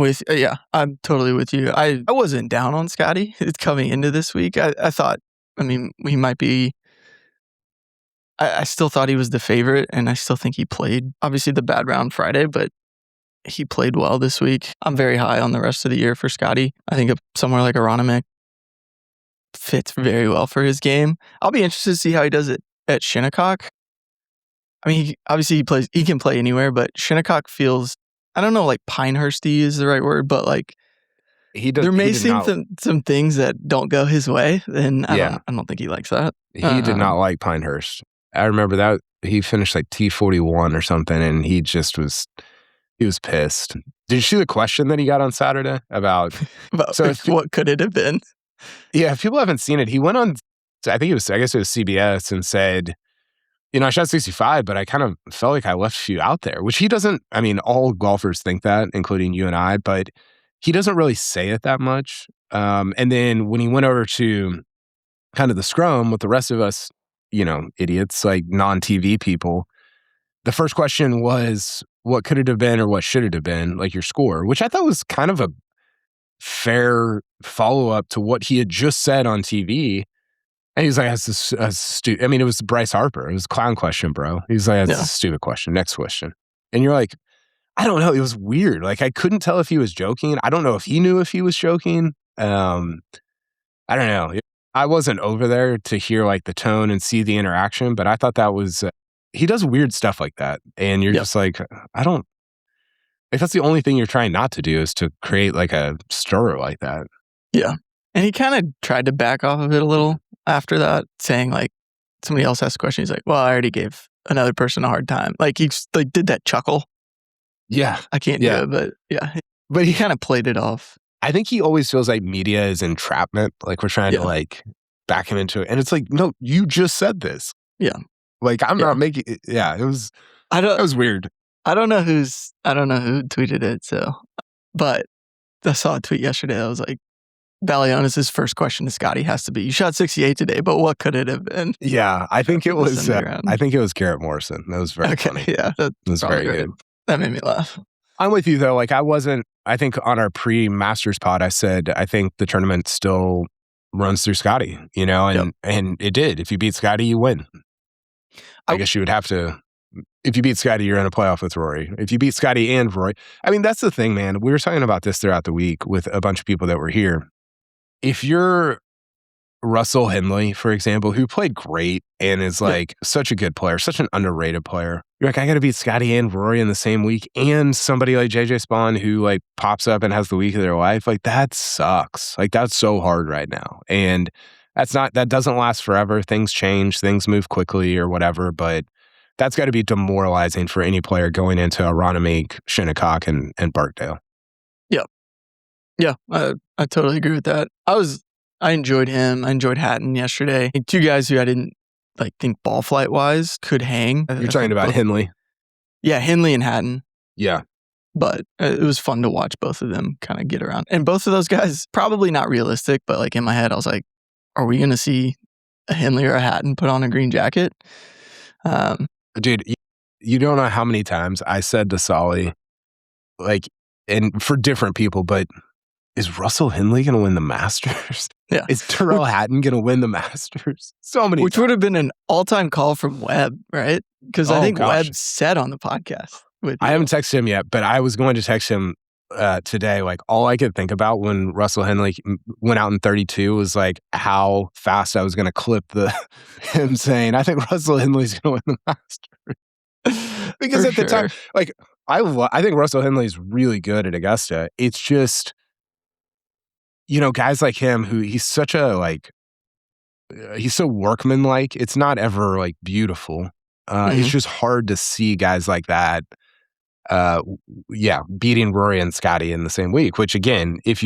totally with you. I wasn't down on Scotty coming into this week. I thought, he might be, I still thought he was the favorite, and I still think he played, obviously, the bad round Friday, but he played well this week. I'm very high on the rest of the year for Scotty. I think somewhere like Aronimik fits very well for his game. I'll be interested to see how he does it at Shinnecock. I mean, he can play anywhere, but Shinnecock feels, I don't know, like Pinehursty is the right word, but like there may seem some things that don't go his way, and I don't think he likes that. He did not like Pinehurst. I remember that he finished like T41 or something, and he was pissed. Did you see the question that he got on Saturday about what could it have been? Yeah, if people haven't seen it, he went on, I guess it was CBS, and said, I shot 65, but I kind of felt like I left a few out there, which he doesn't. I mean, all golfers think that, including you and I, but he doesn't really say it that much. And then when he went over to kind of the scrum with the rest of us, idiots, like non-TV people, the first question was, what could it have been or what should it have been, like your score, which I thought was kind of a fair follow-up to what he had just said on TV. And he's like, that's it was Bryce Harper. It was a clown question, bro. He's like, that's a stupid question. Next question. And you're like, I don't know. It was weird. Like, I couldn't tell if he was joking. I don't know if he knew if he was joking. I don't know. I wasn't over there to hear like the tone and see the interaction, but I thought that was, he does weird stuff like that. And you're just like, I don't, if that's the only thing you're trying not to do is to create like a stir like that. Yeah. And he kind of tried to back off of it a little after that, saying like, somebody else asked a question. He's like, well, I already gave another person a hard time. Like he like did that chuckle. Yeah. I can't do it, but yeah. But he kind of played it off. I think he always feels like media is entrapment. Like we're trying to like back him into it. And it's like, no, you just said this. Yeah. Like I'm not making it. Yeah. It was, it was weird. I don't know who tweeted it. So, but I saw a tweet yesterday that was like, Balionis' first question to Scotty has to be, you shot 68 today, but what could it have been? Yeah. I think it was, Garrett Morrison. That was very funny. Yeah. That was very good. That made me laugh. I'm with you though. Like I think on our pre-Masters pod, I said, I think the tournament still runs through Scotty, you know, and it did. If you beat Scotty, you win. I guess you would have to, if you beat Scotty, you're in a playoff with Rory. If you beat Scotty and Rory, I mean, that's the thing, man. We were talking about this throughout the week with a bunch of people that were here. If you're Russell Henley, for example, who played great and is like such a good player, such an underrated player. You're like, I got to beat Scotty and Rory in the same week, and somebody like JJ Spawn who like pops up and has the week of their life. Like that sucks. Like that's so hard right now, and that doesn't last forever. Things change, things move quickly, or whatever. But that's got to be demoralizing for any player going into a Ronnemeek, Shinnecock, and Barkdale. Yeah, I totally agree with that. I enjoyed him. I enjoyed Hatton yesterday. Two guys who I didn't think ball flight wise could hang. You're talking about Henley? Yeah, Henley and Hatton. Yeah. But it was fun to watch both of them kind of get around. And both of those guys, probably not realistic, but like in my head, I was like, are we going to see a Henley or a Hatton put on a green jacket? Dude, you don't know how many times I said to Solly, like, and for different people, but is Russell Henley going to win the Masters? Yeah. Is Tyrrell Hatton going to win the Masters? So many Which times. would have been an all-time call from Webb, right? Because I think Webb said on the podcast with you. I haven't texted him yet, but I was going to text him today. Like, all I could think about when Russell Henley went out in 32 was like how fast I was going to clip him saying, I think Russell Henley's going to win the Masters. Because the time, like, I think Russell Henley's really good at Augusta. It's just, you know, guys like him who he's such a he's so workmanlike. It's not ever like beautiful. It's just hard to see guys like that. Beating Rory and Scotty in the same week. Which again, it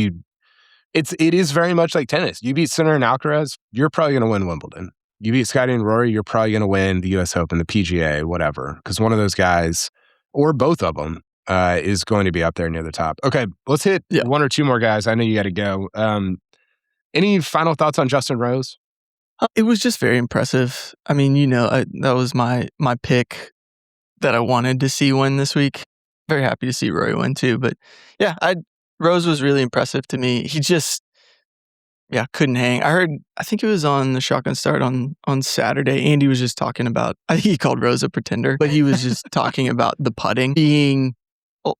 is very much like tennis. You beat Sinner and Alcaraz, you're probably going to win Wimbledon. You beat Scotty and Rory, you're probably going to win the U.S. Open, the PGA, whatever. Because one of those guys, or both of them, is going to be up there near the top. Okay, let's hit one or two more guys. I know you got to go. Any final thoughts on Justin Rose? It was just very impressive. I mean, you know, that was my pick that I wanted to see win this week. Very happy to see Rory win too. But yeah, Rose was really impressive to me. He just, couldn't hang. I think it was on the Shotgun Start on Saturday. Andy was just talking about, I think he called Rose a pretender, but he was just talking about the putting being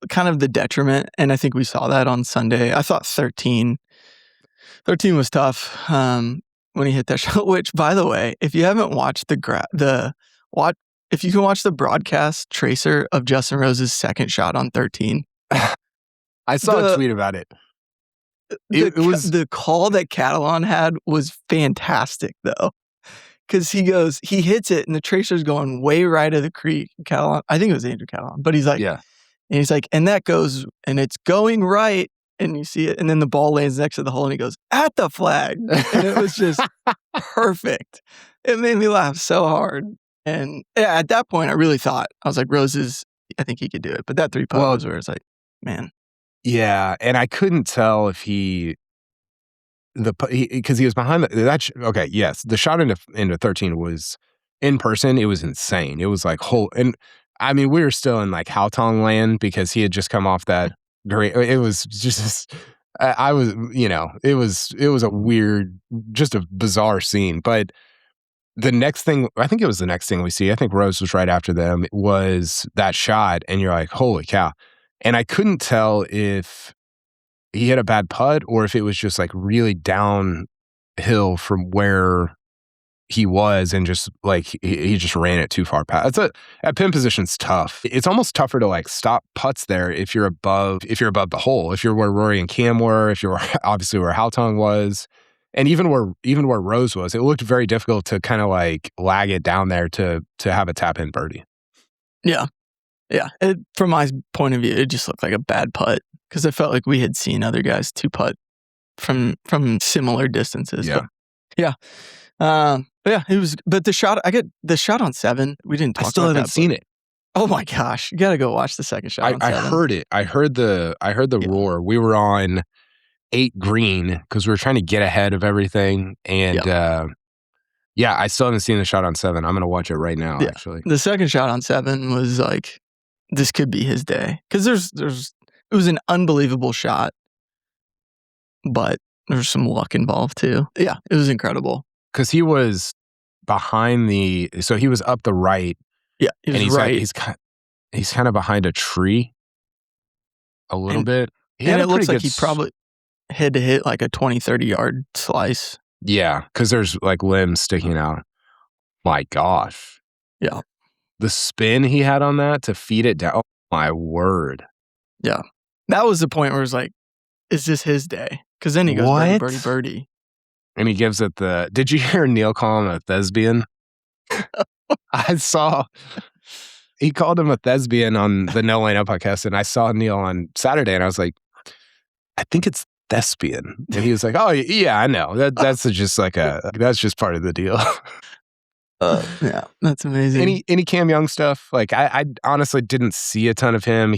kind of the detriment. And I think we saw that on Sunday. I thought 13 was tough when he hit that shot, which, by the way, if you haven't watched if you can watch the broadcast tracer of Justin Rose's second shot on 13. I saw a tweet about it. It was the call that Catalan had was fantastic though. Because he hits it and the tracer's going way right of the creek. Catalan, I think it was Andrew Catalan, but he's like, and he's like, and that goes, and it's going right. And you see it, and then the ball lands next to the hole, and he goes, at the flag. And it was just perfect. It made me laugh so hard. And at that point, I really thought, I was like, I think he could do it. But that 3-putt was where it's like, man. Yeah, and I couldn't tell if because he was behind the shot into 13 was in person. It was insane. It was like and I mean, we were still in like HaoTong land because he had just come off that great. It was just, I was, it was a weird, just a bizarre scene. But the next thing, I think it was the next thing we see, I think Rose was right after them, was that shot. And you're like, holy cow. And I couldn't tell if he had a bad putt or if it was just like really downhill from where he was and just like he just ran it too far past. At pin position's tough. It's almost tougher to like stop putts there if you're above the hole. If you're where Rory and Cam were, if you're obviously where HaoTong was, and even where Rose was, it looked very difficult to kind of like lag it down there to have a tap in birdie. Yeah. From my point of view, it just looked like a bad putt because I felt like we had seen other guys two putt from similar distances. Yeah. But yeah. It was. But the shot on 7. We didn't talk. I still about haven't that, seen it. Oh my gosh! You gotta go watch the second shot. I heard it. I heard the roar. We were on 8 green because we were trying to get ahead of everything, and I still haven't seen the shot on 7. I'm gonna watch it right now. Actually, the second shot on 7 was like, this could be his day because it was an unbelievable shot, but there's some luck involved too. Yeah, it was incredible. Because he was behind so he was up the right. Yeah, he's right. He's kind of behind a tree a little bit. And it looks like he probably had to hit like a 20, 30 yard slice. Yeah, because there's like limbs sticking out. My gosh. Yeah. The spin he had on that to feed it down. Oh, my word. Yeah. That was the point where it was like, is this his day? Because then he goes birdie, birdie. And he gives it did you hear Neil call him a thespian? I saw, he called him a thespian on the No Line Up podcast, and I saw Neil on Saturday, and I was like, I think it's thespian. And he was like, oh, yeah, I know. That's just like that's just part of the deal. Yeah, that's amazing. Any Cam Young stuff? Like, I honestly didn't see a ton of him.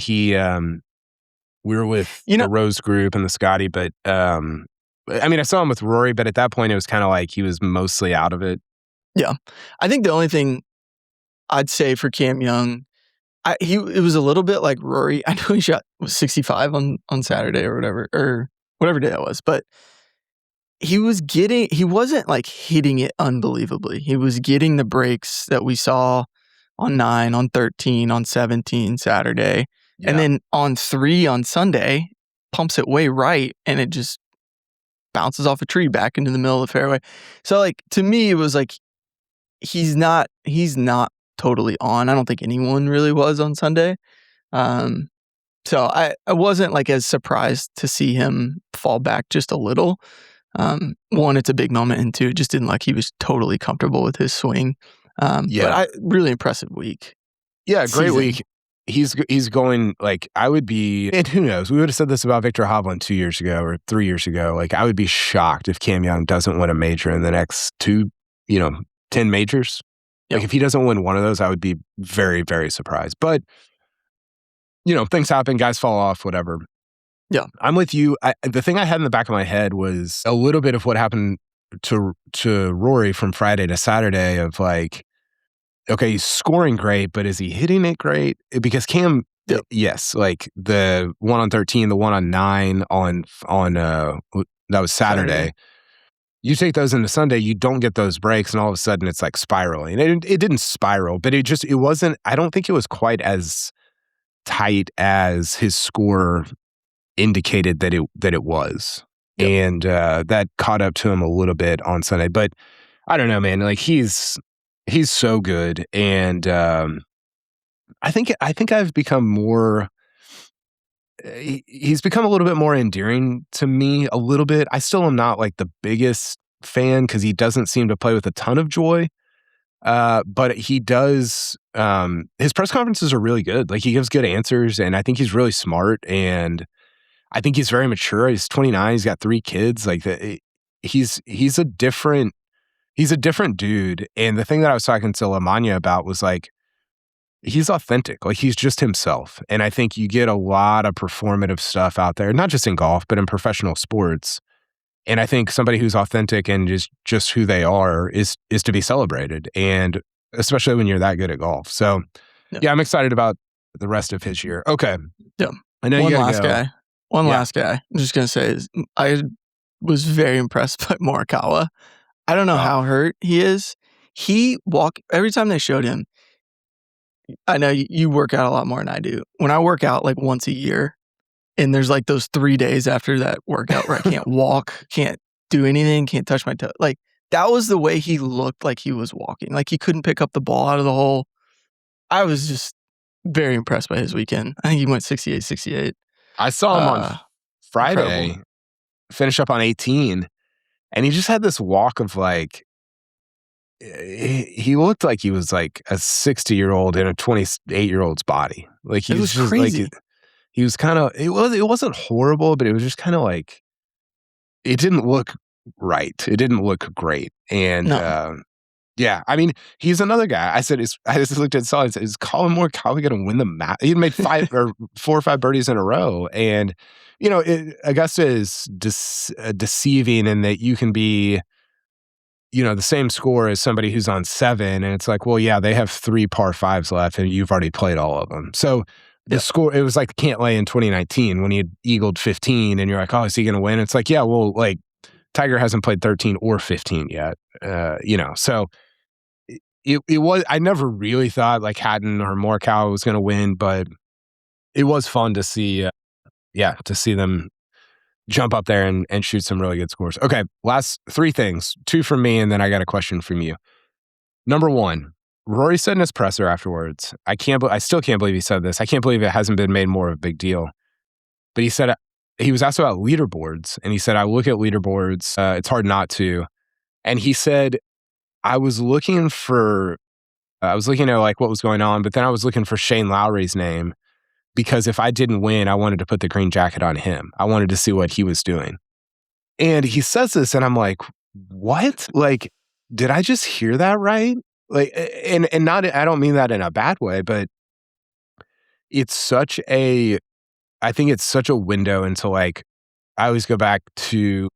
We were with the Rose group and the Scotty, but I mean, I saw him with Rory, but at that point, it was kind of like he was mostly out of it. Yeah. I think the only thing I'd say for Cam Young, it was a little bit like Rory. I know he shot 65 on Saturday or whatever day that was, but he wasn't like hitting it unbelievably. He was getting the breaks that we saw on 9, on 13, on 17 Saturday. Yeah. And then on 3 on Sunday, pumps it way right, and it just bounces off a tree back into the middle of the fairway. So like, to me, it was like, he's not totally on. I don't think anyone really was on Sunday. So I wasn't like as surprised to see him fall back just a little. One, it's a big moment, and 2, it just didn't like he was totally comfortable with his swing. But really impressive week. Yeah, great week. He's going, like, I would be, and who knows, we would have said this about Victor Hovland 2 years ago or 3 years ago. Like, I would be shocked if Cam Young doesn't win a major in the next 10 majors. Yep. Like, if he doesn't win one of those, I would be very, very surprised. But, things happen, guys fall off, whatever. Yeah. I'm with you. The thing I had in the back of my head was a little bit of what happened to Rory from Friday to Saturday of like, okay, he's scoring great, but is he hitting it great? Because Cam, yes, like the 1 on 13, the 1 on 9 on that was Saturday. You take those into Sunday, you don't get those breaks, and all of a sudden it's like spiraling. It didn't spiral, but it wasn't, I don't think it was quite as tight as his score indicated that it was. Yep. And that caught up to him a little bit on Sunday. But I don't know, man. Like, he's so good, and I think I've become more. He's become a little bit more endearing to me. A little bit. I still am not like the biggest fan because he doesn't seem to play with a ton of joy. But he does. His press conferences are really good. Like, he gives good answers, and I think he's really smart, and I think he's very mature. He's 29. He's got 3 kids. Like, he's a different dude. And the thing that I was talking to Lamagna about was like, he's authentic. Like, he's just himself. And I think you get a lot of performative stuff out there, not just in golf, but in professional sports. And I think somebody who's authentic and just who they are is to be celebrated. And especially when you're that good at golf. So yeah, I'm excited about the rest of his year. Okay. Yeah. I know One last guy. I'm just going to say I was very impressed by Morikawa. I don't know how hurt he is. Every time they showed him, I know you work out a lot more than I do. When I work out like once a year, and there's like those 3 days after that workout where I can't walk, can't do anything, can't touch my toe. Like that was the way he looked like he was walking. Like he couldn't pick up the ball out of the hole. I was just very impressed by his weekend. I think he went 68. I saw him on Friday, incredible. finish up on 18, and he just had this walk of like, he looked like he was like a 60-year-old in a 28-year-old's body. Like he It was was just crazy. like, he was kind of, it wasn't horrible, but it was just kind of like, it didn't look right. It didn't look great. And No. yeah, I mean, he's another guy. I just looked at Saul and said, is Colin Moore probably going to win the match? He made 4 or 5 birdies in a row. And, Augusta is deceiving in that you can be, the same score as somebody who's on 7. And it's like, well, yeah, they have 3 par 5s left and you've already played all of them. So the score, it was like Can't Lay in 2019 when he had eagled 15 and you're like, oh, is he going to win? It's like, yeah, well, like Tiger hasn't played 13 or 15 yet. So it was, I never really thought like Hatton or Morikawa was going to win, but it was fun to see, to see them jump up there and shoot some really good scores. Okay, last 3 things, 2 from me, and then I got a question from you. Number 1, Rory said in his presser afterwards, I still can't believe he said this. I can't believe it hasn't been made more of a big deal. But he said, he was asked about leaderboards, and he said, I look at leaderboards, it's hard not to. And he said, I was looking at like what was going on, but then I was looking for Shane Lowry's name because if I didn't win, I wanted to put the green jacket on him. I wanted to see what he was doing. And he says this, and I'm like, what? Like, did I just hear that right? Like, and not, I don't mean that in a bad way, but I think it's such a window into like, I always go back to, there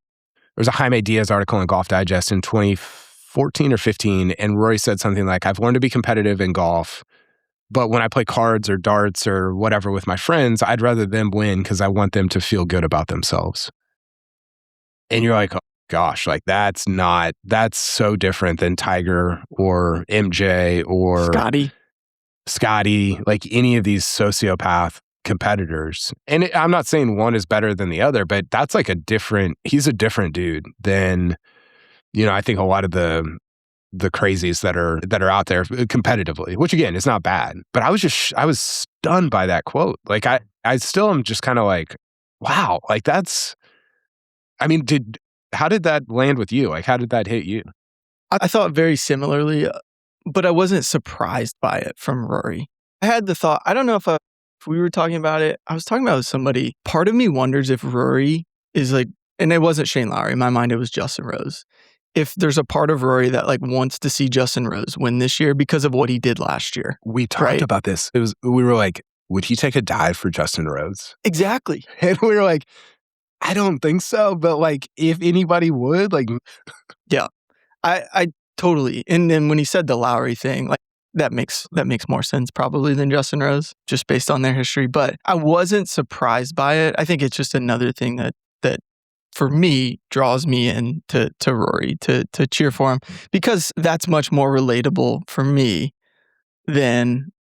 was a Jaime Diaz article in Golf Digest in 2014 or 15, and Rory said something like, I've learned to be competitive in golf, but when I play cards or darts or whatever with my friends, I'd rather them win because I want them to feel good about themselves. And you're like, oh gosh, like that's so different than Tiger or MJ or Scotty, like any of these sociopath competitors. And I'm not saying one is better than the other, but that's like he's a different dude than, I think a lot of the crazies that are out there competitively, which again is not bad. But I was stunned by that quote. Like I still am just kind of like, wow, like how did that land with you? Like how did that hit you? I thought very similarly, but I wasn't surprised by it from Rory. I had the thought, I don't know if we were talking about it, I was talking about it with somebody. Part of me wonders if Rory is like, and it wasn't Shane Lowry, in my mind it was Justin Rose. If there's a part of Rory that like wants to see Justin Rose win this year because of what he did last year. We talked about this. We were like, would he take a dive for Justin Rose? Exactly. And we were like, I don't think so, but like if anybody would, like, yeah, I totally. And then when he said the Lowry thing, like that makes more sense probably than Justin Rose, just based on their history. But I wasn't surprised by it. I think it's just another thing that for me draws me in to Rory to cheer for him, because that's much more relatable for me than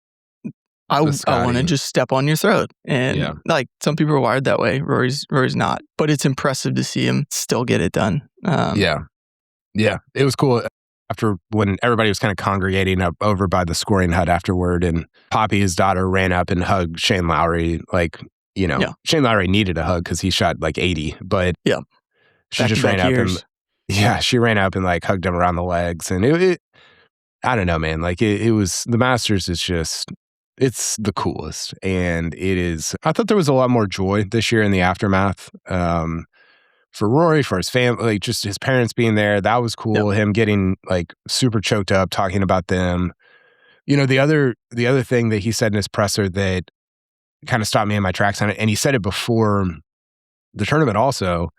I want to just step on your throat. And like some people are wired that way. Rory's not, but it's impressive to see him still get it done. Yeah, it was cool. After when everybody was kind of congregating up over by the scoring hut afterward, and Poppy, his daughter, ran up and hugged Shane Lowry. Like, Shane Lowry needed a hug because he shot like 80, but she just ran up and she ran up and like hugged him around the legs. And it I don't know, man. Like it was, the Masters is just, it's the coolest. And it is, I thought there was a lot more joy this year in the aftermath. For Rory, for his family, like just his parents being there, that was cool. Him getting like super choked up, talking about them. The other thing that he said in his presser that kind of stopped me in my tracks on it, and he said it before the tournament also,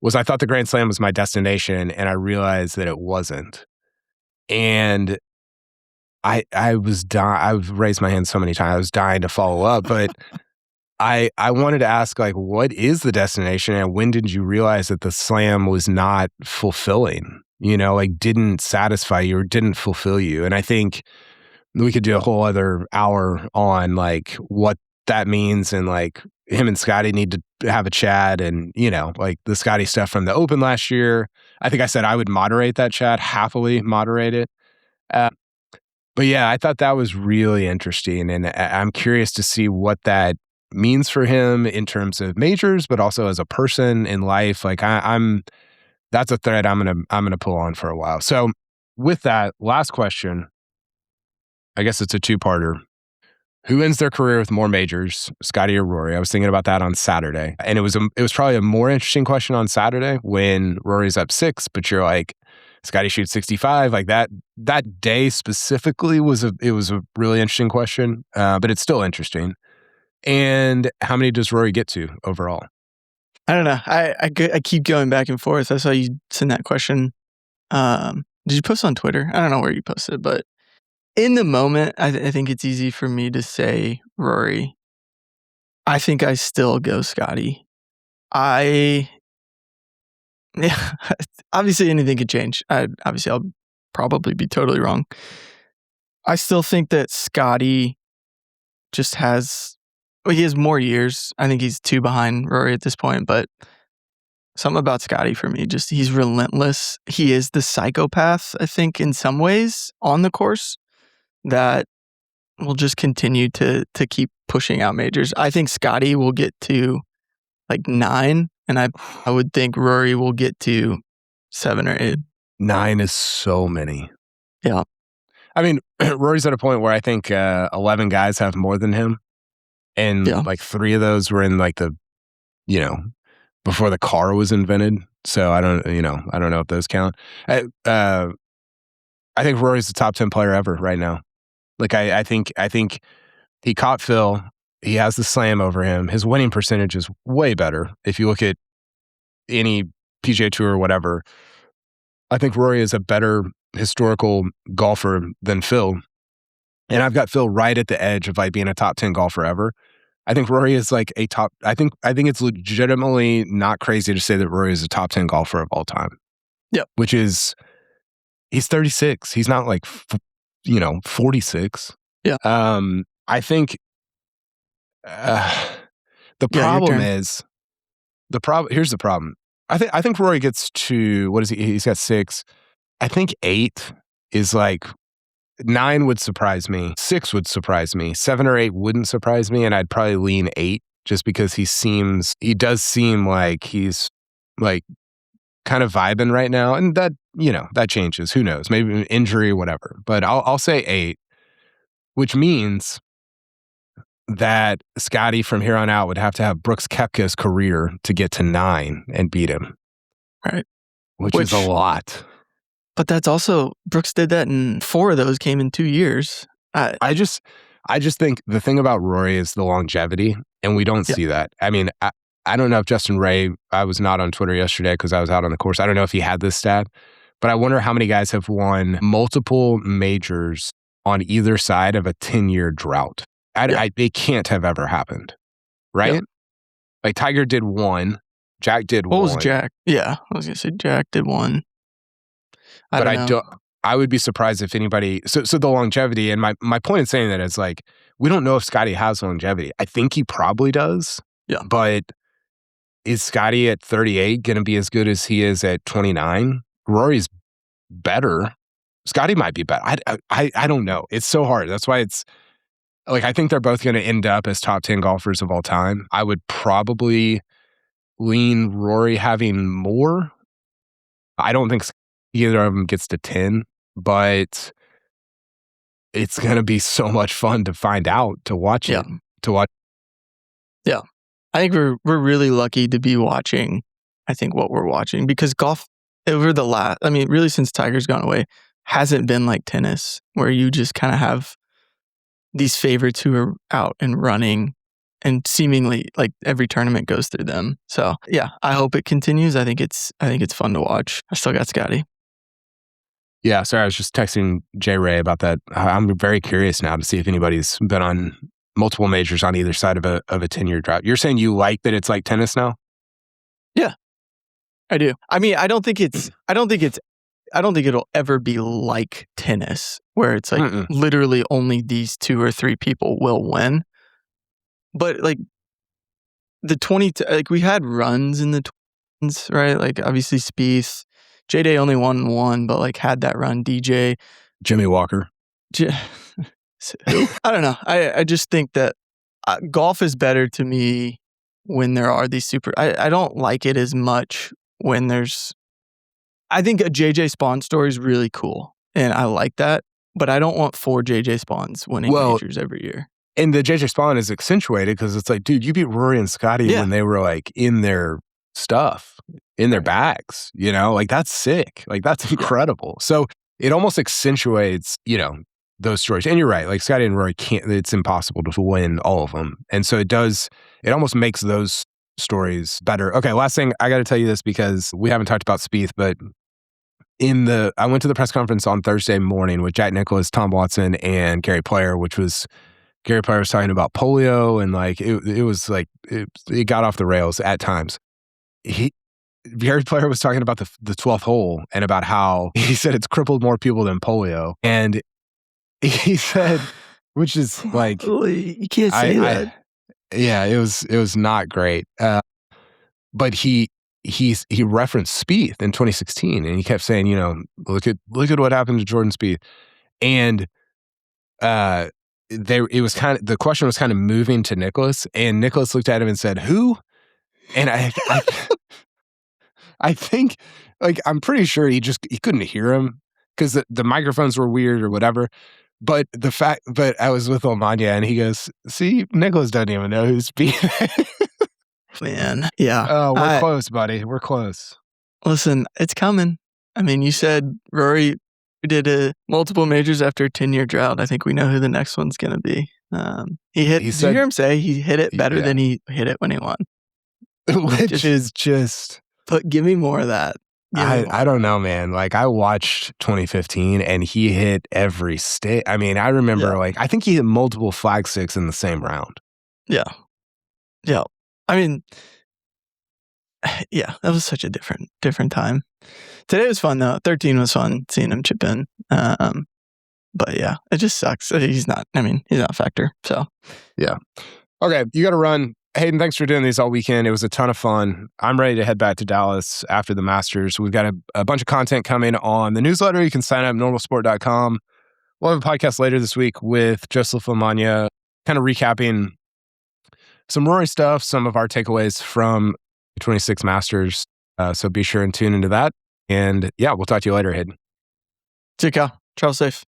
was I thought the Grand Slam was my destination, and I realized that it wasn't. And I've raised my hand so many times, I was dying to follow up, but I wanted to ask, like, what is the destination, and when did you realize that the slam was not fulfilling, like didn't satisfy you or didn't fulfill you? And I think we could do a whole other hour on like what that means, and like him and Scotty need to have a chat, and like the Scotty stuff from the Open last year. I think I said I would moderate that chat, happily moderate it. But yeah, I thought that was really interesting, and I'm curious to see what that means for him in terms of majors, but also as a person in life. Like I'm that's a thread I'm gonna pull on for a while. So with that, last question, I guess it's a two-parter. Who ends their career with more majors, Scotty or Rory? I was thinking about that on Saturday, and it was probably a more interesting question on Saturday when Rory's up 6, but you're like, Scotty shoots 65. Like that day specifically was a really interesting question, but it's still interesting. And how many does Rory get to overall? I don't know. I keep going back and forth. I saw you send that question. Did you post on Twitter? I don't know where you posted, but in the moment, I think it's easy for me to say Rory. I think I still go Scotty. Obviously anything could change. Obviously I'll probably be totally wrong. I still think that Scotty just he has more years. I think he's 2 behind Rory at this point, but something about Scotty for me, just he's relentless. He is the psychopath, I think, in some ways on the course that will just continue to keep pushing out majors. I think Scotty will get to like 9, and I would think Rory will get to 7 or 8. 9 is so many. Yeah. I mean, Rory's at a point where I think 11 guys have more than him. And like 3 of those were in like the, before the car was invented. So I don't know if those count. I think Rory's the top 10 player ever right now. Like I think he caught Phil. He has the slam over him. His winning percentage is way better. If you look at any PGA Tour or whatever, I think Rory is a better historical golfer than Phil. And I've got Phil right at the edge of like being a top 10 golfer ever. I think Rory is like a top. I think it's legitimately not crazy to say that Rory is a top 10 golfer of all time. Yep. Which is, he's 36. He's not like, 46. Yeah. I think the problem is, here's the problem. I think Rory gets to, what is he? He's got 6. I think 8 is like, 9 would surprise me. 6 would surprise me. 7 or 8 wouldn't surprise me. And I'd probably lean 8 just because he does seem like he's like kind of vibing right now. And that, that changes. Who knows? Maybe an injury, whatever. But I'll say 8, which means that Scotty from here on out would have to have Brooks Koepka's career to get to 9 and beat him. Right. Which is a lot. But that's also, Brooks did that, and 4 of those came in 2 years. I just think the thing about Rory is the longevity, and we don't see that. I mean, I don't know if Justin Ray, I was not on Twitter yesterday because I was out on the course. I don't know if he had this stat, but I wonder how many guys have won multiple majors on either side of a 10-year drought. They can't have ever happened, right? Like Tiger did 1, Jack did 1. What was Jack? Yeah, I was going to say Jack did 1. I would be surprised if anybody. So the longevity, and my point in saying that is like, we don't know if Scotty has longevity. I think he probably does. Yeah. But is Scotty at 38 going to be as good as he is at 29? Rory's better. Scotty might be better. I don't know. It's so hard. That's why it's like, I think they're both going to end up as top 10 golfers of all time. I would probably lean Rory having more. I don't think either of them gets to 10, but it's going to be so much fun to find out, to watch it. Yeah. I think we're really lucky to be watching, I think, what we're watching, because golf over the last, really since Tiger's gone away, hasn't been like tennis, where you just kind of have these favorites who are out and running, and seemingly like every tournament goes through them. So yeah, I hope it continues. I think it's fun to watch. I still got Scotty. Yeah, sorry, I was just texting Jay Ray about that. I'm very curious now to see if anybody's been on multiple majors on either side of a 10-year drought. You're saying you like that it's like tennis now? Yeah, I do. I don't think it's I don't think it'll ever be like tennis, where it's like literally only these 2 or 3 people will win. But like we had runs in the 20s, right? Like obviously Spieth, J-Day only won 1, but like had that run. DJ, Jimmy Walker. I don't know. I just think that golf is better to me when there are these I don't like it as much when I think a JJ Spawn story is really cool, and I like that, but I don't want 4 JJ Spawns winning majors every year. And the JJ Spawn is accentuated because it's like, dude, you beat Rory and Scotty when they were like in their stuff, in their bags, you know, like that's sick. Like that's incredible. So it almost accentuates, you know, those stories. And you're right, like Scotty and Rory it's impossible to win all of them. And so it almost makes those stories better. Okay, last thing, I got to tell you this because we haven't talked about Spieth, but I went to the press conference on Thursday morning with Jack Nicklaus, Tom Watson, and Gary Player, Gary Player was talking about polio, and like it was like it got off the rails at times. Gary Player was talking about the 12th hole and about how he said it's crippled more people than polio, and he said, which is like you can't say that. Yeah, it was not great. But he referenced Spieth in 2016, and he kept saying, you know, look at what happened to Jordan Spieth, and the question was kind of moving to Nicklaus, and Nicklaus looked at him and said, "Who?" And I think, like, I'm pretty sure he couldn't hear him because the microphones were weird or whatever. But I was with Omanya, and he goes, "See, Nicklaus doesn't even know who's Spieth." Man, yeah. Oh, we're close, buddy. We're close. Listen, it's coming. I mean, you said Rory did multiple majors after a 10-year drought. I think we know who the next one's going to be. Did you hear him say he hit it better than he hit it when he won? Which is just... But give me more of that. I don't know, man. Like, I watched 2015, and he hit every stick. I mean, I remember, I think he hit multiple flag sticks in the same round. Yeah. Yeah. I mean, yeah, that was such a different time. Today was fun, though. 13 was fun, seeing him chip in. But yeah, it just sucks. He's not a factor. So, yeah. Okay, you got to run. Hayden, thanks for doing these all weekend. It was a ton of fun. I'm ready to head back to Dallas after the Masters. We've got a bunch of content coming on the newsletter. You can sign up, normalsport.com. We'll have a podcast later this week with Joseph Lamagna, kind of recapping some Rory stuff, some of our takeaways from the 26 Masters. So be sure and tune into that. And yeah, we'll talk to you later, Hayden. Take care. Travel safe.